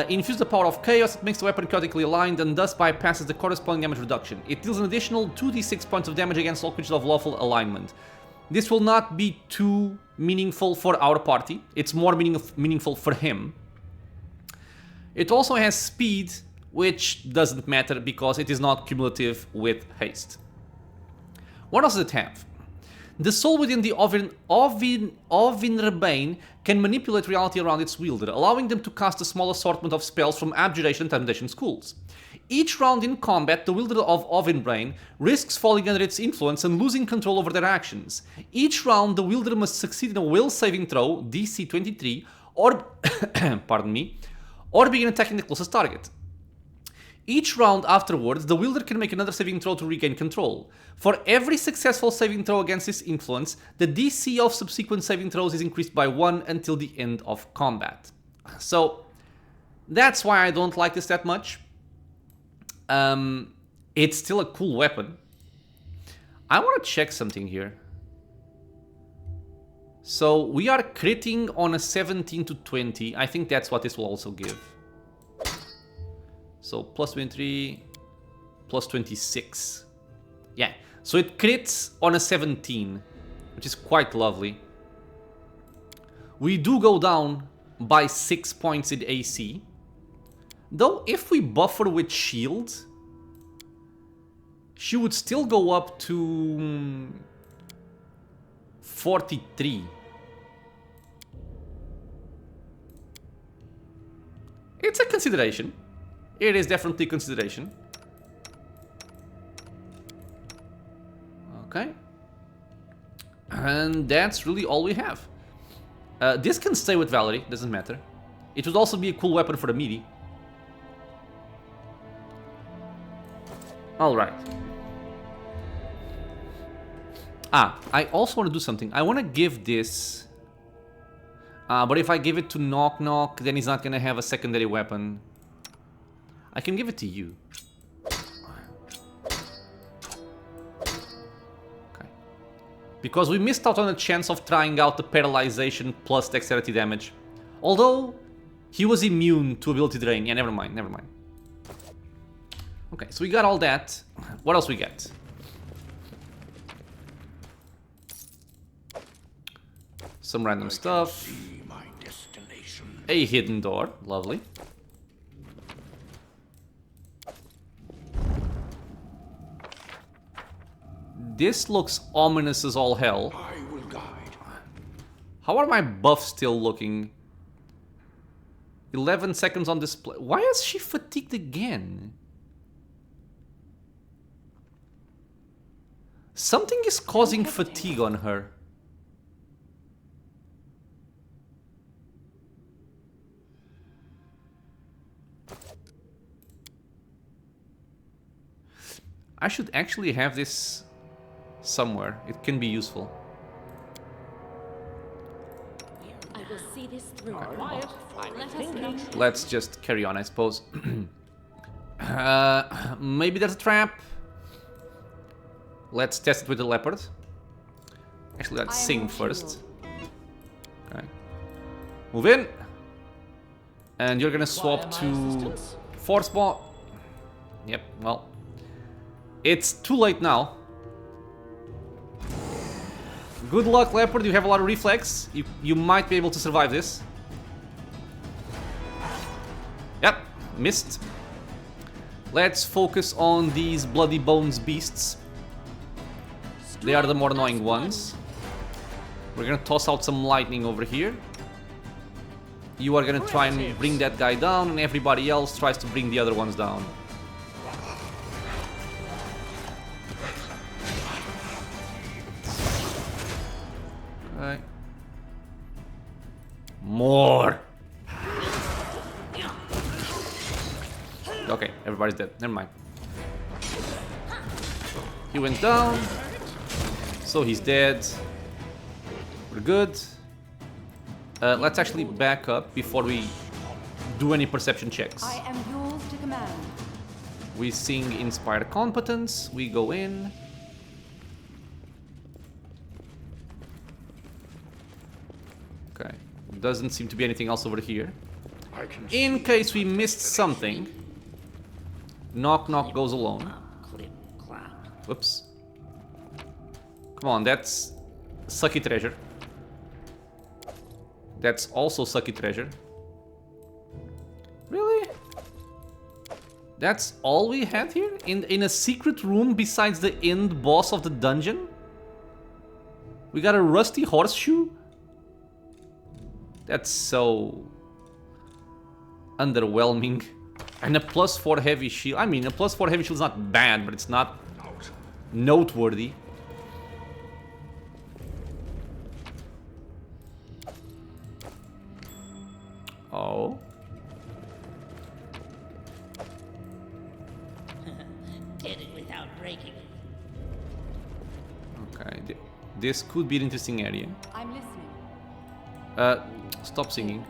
Speaker 1: Infuse the power of chaos, it makes the weapon chaotically aligned and thus bypasses the corresponding damage reduction. It deals an additional 2d6 points of damage against all creatures of lawful alignment. This will not be too meaningful for our party. It's more meaningful for him. It also has speed, which doesn't matter because it is not cumulative with haste. What else does it have? The soul within the Bane can manipulate reality around its wielder, allowing them to cast a small assortment of spells from Abjuration and Intimidation schools. Each round in combat, the wielder of Bane risks falling under its influence and losing control over their actions. Each round, the wielder must succeed in a will saving throw, DC 23, or pardon me, or begin attacking the closest target. Each round afterwards, the wielder can make another saving throw to regain control. For every successful saving throw against this influence, the DC of subsequent saving throws is increased by 1 until the end of combat. So, that's why I don't like this that much. It's still a cool weapon. I want to check something here. So, we are critting on a 17 to 20. I think that's what this will also give. So +23, +26. Yeah, so it crits on a 17, which is quite lovely. We do go down by 6 points in AC. Though, if we buffer with shield, she would still go up to 43. It's a consideration. It is definitely a consideration. Okay. And that's really all we have. This can stay with Valerie, doesn't matter. It would also be a cool weapon for the melee. Alright. I also want to do something. I want to give this... but if I give it to Knock Knock, then he's not going to have a secondary weapon. I can give it to you. Okay. Because we missed out on a chance of trying out the paralyzation plus dexterity damage. Although, he was immune to ability drain. Yeah, never mind, never mind. Okay, so we got all that. What else we get? Some random stuff.
Speaker 2: See my destination.
Speaker 1: A hidden door, lovely. This looks ominous as all hell.
Speaker 2: I will guide.
Speaker 1: How are my buffs still looking? 11 seconds on display. Why is she fatigued again? Something is causing fatigue on her. I should actually have this somewhere. It can be useful.
Speaker 6: I will see this through.
Speaker 4: Quiet. I'm
Speaker 6: Let us
Speaker 4: thinking.
Speaker 6: know.
Speaker 1: Let's just carry on, I suppose. Maybe there's a trap. Let's test it with the leopard. Actually, let's sing first. Okay. Move in. And you're gonna swap
Speaker 4: Require my
Speaker 1: to
Speaker 4: assistance?
Speaker 1: force ball. Yep, well. It's too late now. Good luck, leopard. You have a lot of reflex. You might be able to survive this. Yep, missed. Let's focus on these bloody bones beasts. They are the more annoying ones. We're gonna toss out some lightning over here. You are gonna try and bring that guy down, and everybody else tries to bring the other ones down. Okay. More! Okay, everybody's dead. Never mind. He went down. So he's dead. We're good. Let's actually back up before we do any perception checks.
Speaker 7: I am yours to command.
Speaker 1: We sing Inspire Competence. We go in. Okay. Doesn't seem to be anything else over here.
Speaker 2: I can
Speaker 1: In
Speaker 2: see
Speaker 1: case we
Speaker 2: my
Speaker 1: missed something, Knock Knock goes alone.
Speaker 4: Clip, clap.
Speaker 1: Whoops. Come on, that's sucky treasure. That's also sucky treasure. Really? That's all we had here? In a secret room besides the end boss of the dungeon? We got a rusty horseshoe? That's so underwhelming. And a +4 heavy shield. I mean, a +4 heavy shield is not bad, but it's not noteworthy. Oh.
Speaker 6: Did it without breaking it.
Speaker 1: Okay. This could be an interesting area.
Speaker 7: I'm listening.
Speaker 1: Stop singing.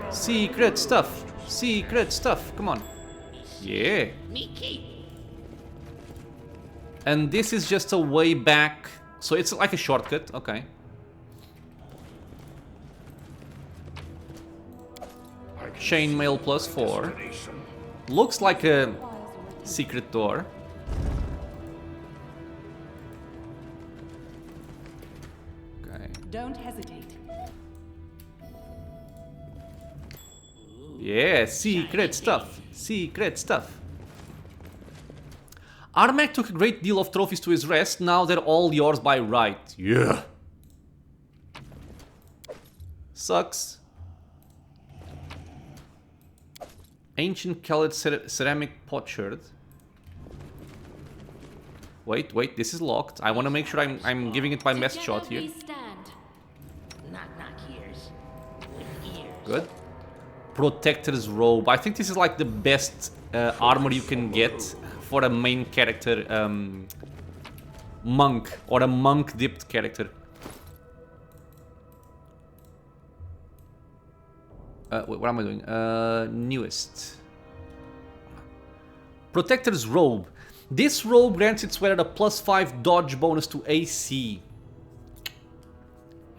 Speaker 1: Secret stuff. Secret stuff. Come on. Yeah.
Speaker 6: Me keep.
Speaker 1: And this is just a way back. So it's like a shortcut. Okay. Chainmail +4. Looks like a secret door. Okay.
Speaker 7: Don't hesitate.
Speaker 1: Yeah, secret stuff. Secret stuff. Armag took a great deal of trophies to his rest. Now they're all yours by right. Yeah. Sucks. Ancient colored ceramic potsherd. Wait, this is locked. I want to make sure I'm giving it my best shot here.
Speaker 6: Knock, knock, ears. With ears.
Speaker 1: Good. Protector's robe. I think this is like the best armor you can get for a main character monk or a monk dipped character. Wait, what am I doing? Newest. Protector's robe. This robe grants its wearer a +5 dodge bonus to AC.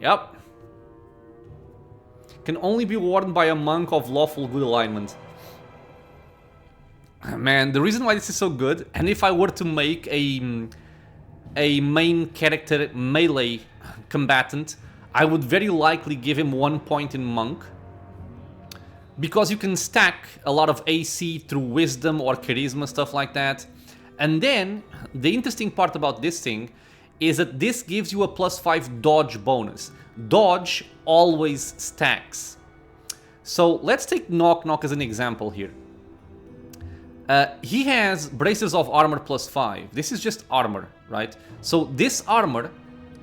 Speaker 1: Yep. Can only be worn by a monk of lawful good alignment. Man, the reason why this is so good, and if I were to make a main character melee combatant, I would very likely give him 1 point in monk. Because you can stack a lot of AC through wisdom or charisma, stuff like that. And then, the interesting part about this thing is that this gives you a +5 dodge bonus. Dodge always stacks. So let's take Knock Knock as an example here. He has Braces of Armor +5. This is just armor, right? So this armor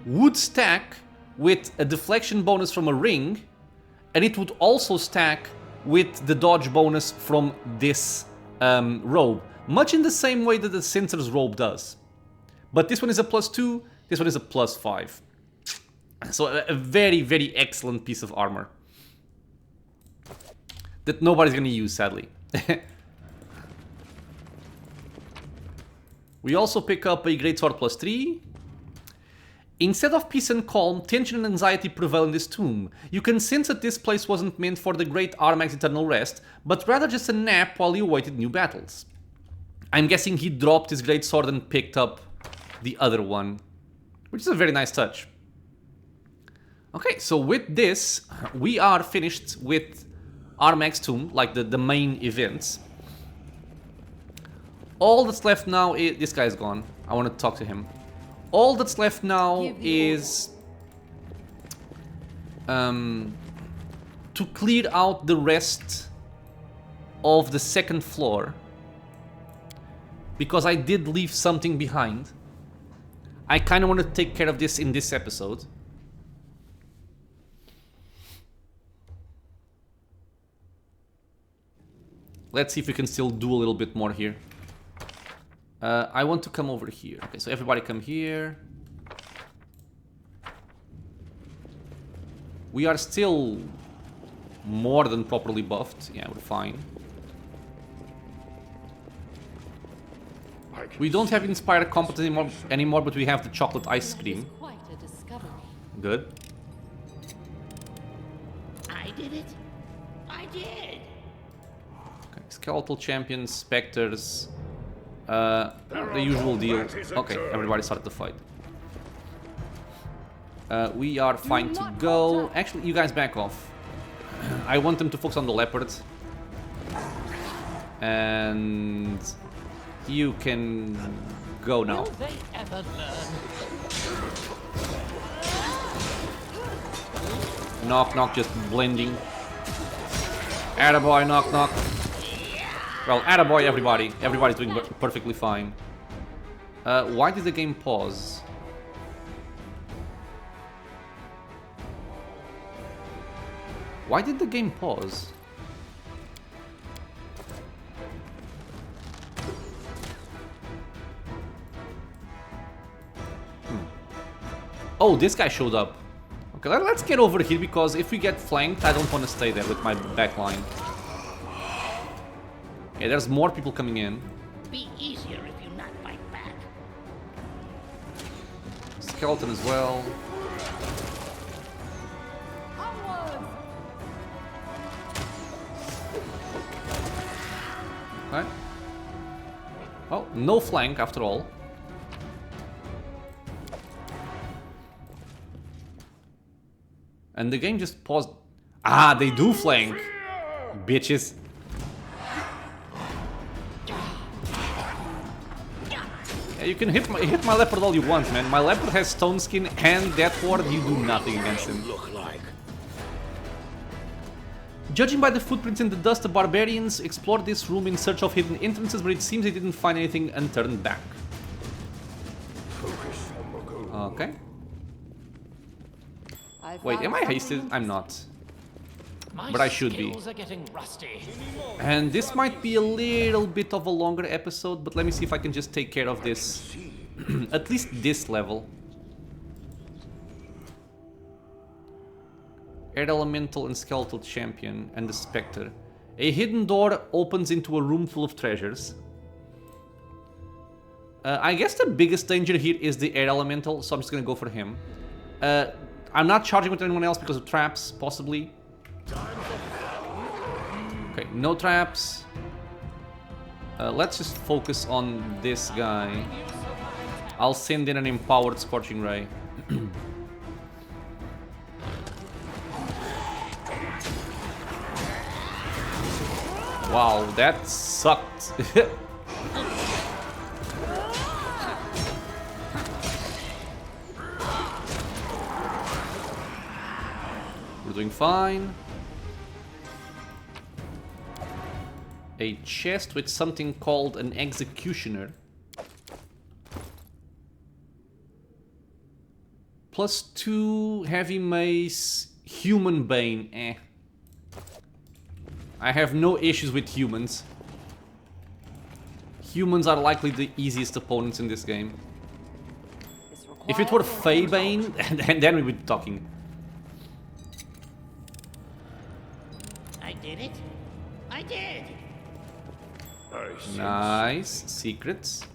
Speaker 1: would stack with a deflection bonus from a ring, and it would also stack with the dodge bonus from this robe. Much in the same way that the Censor's robe does. But this one is a +2, this one is a +5. So a very, very excellent piece of armor. That nobody's gonna use, sadly. We also pick up a Greatsword +3. Instead of peace and calm, tension and anxiety prevail in this tomb. You can sense that this place wasn't meant for the great Armag's eternal rest, but rather just a nap while he awaited new battles. I'm guessing he dropped his greatsword and picked up the other one, which is a very nice touch. Okay, so with this, we are finished with Armag's tomb, like the main events. All that's left now is... This guy's gone. I want to talk to him. All that's left now is to clear out the rest of the second floor, because I did leave something behind. I kind of want to take care of this in this episode. Let's see if we can still do a little bit more here. I want to come over here. Okay, so everybody come here. We are still more than properly buffed. Yeah, we're fine. We don't have Inspired Competence anymore, but we have the chocolate ice cream.
Speaker 3: Quite a discovery.
Speaker 1: Good.
Speaker 6: I did it. I did.
Speaker 1: Okay, skeletal champions, specters. The usual deal. Okay, everybody started the fight. We are fine to go. Actually, you guys back off. I want them to focus on the leopard. And you can go now.
Speaker 6: Will they ever learn?
Speaker 1: Knock Knock just blending. Attaboy, Knock Knock. Well, attaboy everybody. Everybody's doing perfectly fine. Why did the game pause? Why did the game pause? Oh, this guy showed up. Okay, let's get over here, because if we get flanked, I don't want to stay there with my backline. Yeah, there's more people coming in.
Speaker 6: Be easier if you not fight back.
Speaker 1: Skeleton as well. Okay. Well, no flank after all. And the game just paused. Ah, they do flank. Bitches. Yeah, you can hit my leopard all you want, man. My leopard has stone skin and death ward. You do nothing against him.
Speaker 2: Look like.
Speaker 1: Judging by the footprints in the dust, the barbarians explored this room in search of hidden entrances, but it seems they didn't find anything and turned back.
Speaker 2: Focus on the goal.
Speaker 1: Okay. Wait, am I hasted? I'm not. But I should be.
Speaker 6: Are getting rusty.
Speaker 1: And this might be a little bit of a longer episode, but let me see if I can just take care of this. At least this level. Air Elemental and Skeletal Champion and the Spectre. A hidden door opens into a room full of treasures. I guess the biggest danger here is the Air Elemental, so I'm just gonna go for him. I'm not charging with anyone else because of traps, possibly. Okay, no traps. Let's just focus on this guy. I'll send in an empowered Scorching Ray. Wow, that sucked. We're doing fine. A chest with something called an Executioner. +2 heavy mace, human bane, eh. I have no issues with humans. Humans are likely the easiest opponents in this game. If it were Fey Bane, then we would be talking.
Speaker 6: I did it. I did.
Speaker 1: Nice. Secrets.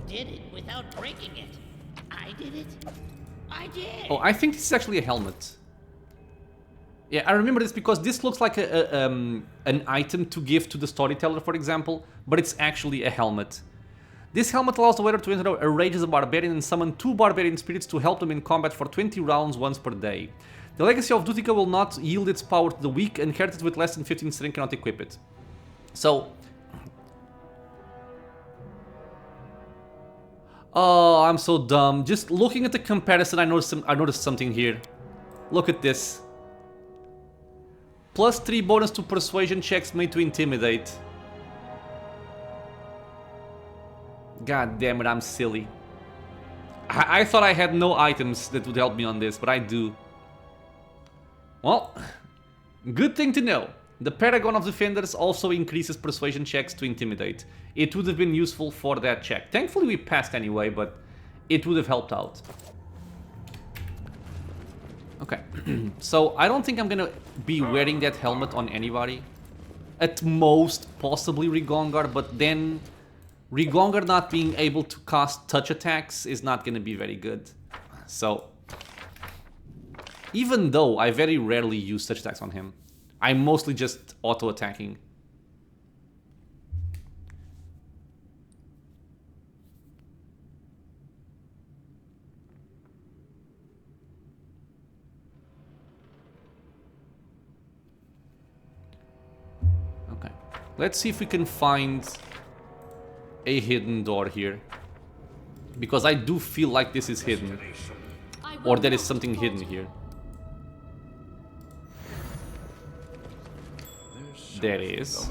Speaker 6: Did it without breaking it. I did it. I did.
Speaker 1: Oh, I think this is actually a helmet. Yeah, I remember this because this looks like an item to give to the storyteller, for example, but it's actually a helmet. This helmet allows the wearer to enter a rage as a barbarian and summon 2 barbarian spirits to help them in combat for 20 rounds once per day. The legacy of Dutica will not yield its power to the weak, and characters with less than 15 strength cannot equip it. So... Oh, I'm so dumb. Just looking at the comparison, I noticed something here. Look at this. +3 bonus to persuasion checks made to intimidate. God damn it, I'm silly. I thought I had no items that would help me on this, but I do. Well, good thing to know. The Paragon of Defenders also increases persuasion checks to intimidate. It would have been useful for that check. Thankfully we passed anyway, but it would have helped out. Okay, so I don't think I'm gonna be wearing that helmet on anybody. At most, possibly Rigongar, but then Rigongar not being able to cast touch attacks is not gonna be very good. So, even though I very rarely use touch attacks on him, I'm mostly just auto-attacking. Okay, let's see if we can find a hidden door here. Because I do feel like this is hidden. Or there is something hidden here. There is.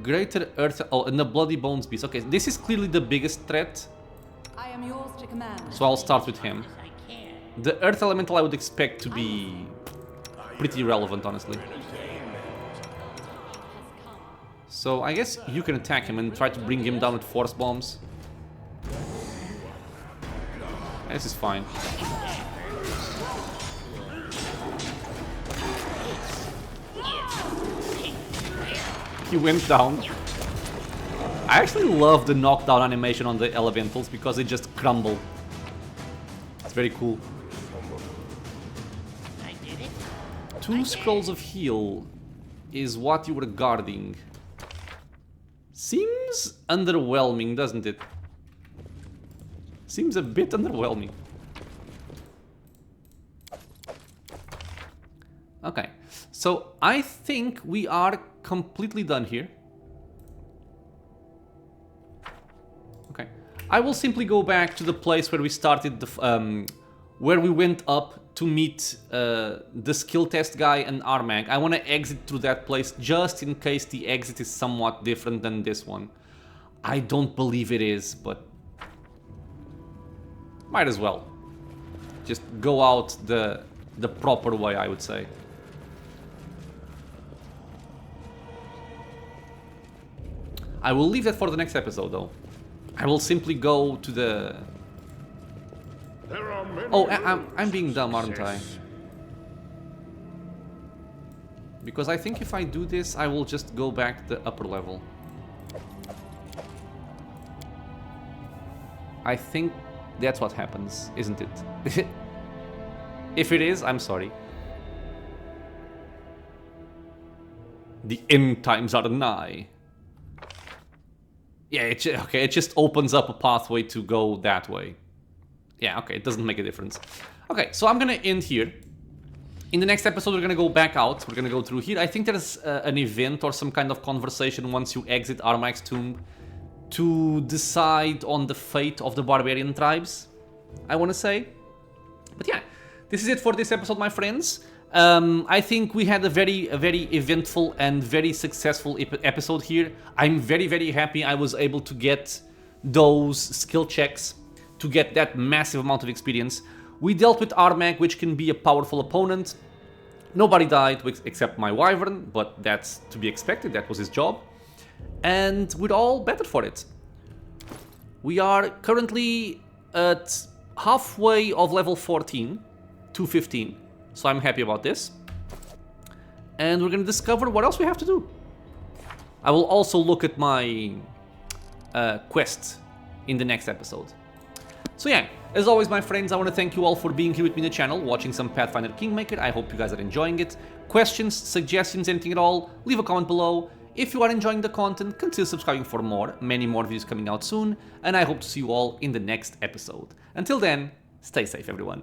Speaker 1: Greater Earth... Oh, and the Bloody Bones Beast. Okay, this is clearly the biggest threat.
Speaker 7: I am yours to command.
Speaker 1: So I'll start with him. The Earth Elemental I would expect to be pretty relevant, honestly. So I guess you can attack him and try to bring him down with Force Bombs. This is fine. He went down. I actually love the knockdown animation on the elementals because they just crumble. It's very cool. 2 scrolls of heal is what you were guarding. Seems underwhelming, doesn't it? Seems a bit underwhelming. Okay, so I think we are completely done here. Okay, I will simply go back to the place where we started, where we went up to meet the skill test guy and Armag. I want to exit through that place just in case the exit is somewhat different than this one. I don't believe it is, but might as well. Just go out the proper way, I would say. I will leave that for the next episode, though. I will simply go to the... Oh, I'm being dumb, aren't I? Because I think if I do this, I will just go back to the upper level. I think that's what happens, isn't it? If it is, I'm sorry. The end times are nigh. Yeah, okay, it just opens up a pathway to go that way. Yeah, okay, it doesn't make a difference. Okay, so I'm gonna end here. In the next episode, we're gonna go back out. We're gonna go through here. I think there's an event or some kind of conversation once you exit Armag's tomb to decide on the fate of the barbarian tribes, I want to say. But yeah, this is it for this episode, my friends. I think we had a very eventful and very successful episode here. I'm very happy I was able to get those skill checks, to get that massive amount of experience. We dealt with Armag, which can be a powerful opponent. Nobody died except my wyvern, but that's to be expected, that was his job. And we're all better for it. We are currently at halfway of level 14 to 15. So I'm happy about this. And we're going to discover what else we have to do. I will also look at my quest in the next episode. So yeah, as always, my friends, I want to thank you all for being here with me in the channel, watching some Pathfinder Kingmaker. I hope you guys are enjoying it. Questions, suggestions, anything at all, leave a comment below. If you are enjoying the content, consider subscribing for more. Many more videos coming out soon. And I hope to see you all in the next episode. Until then, stay safe, everyone.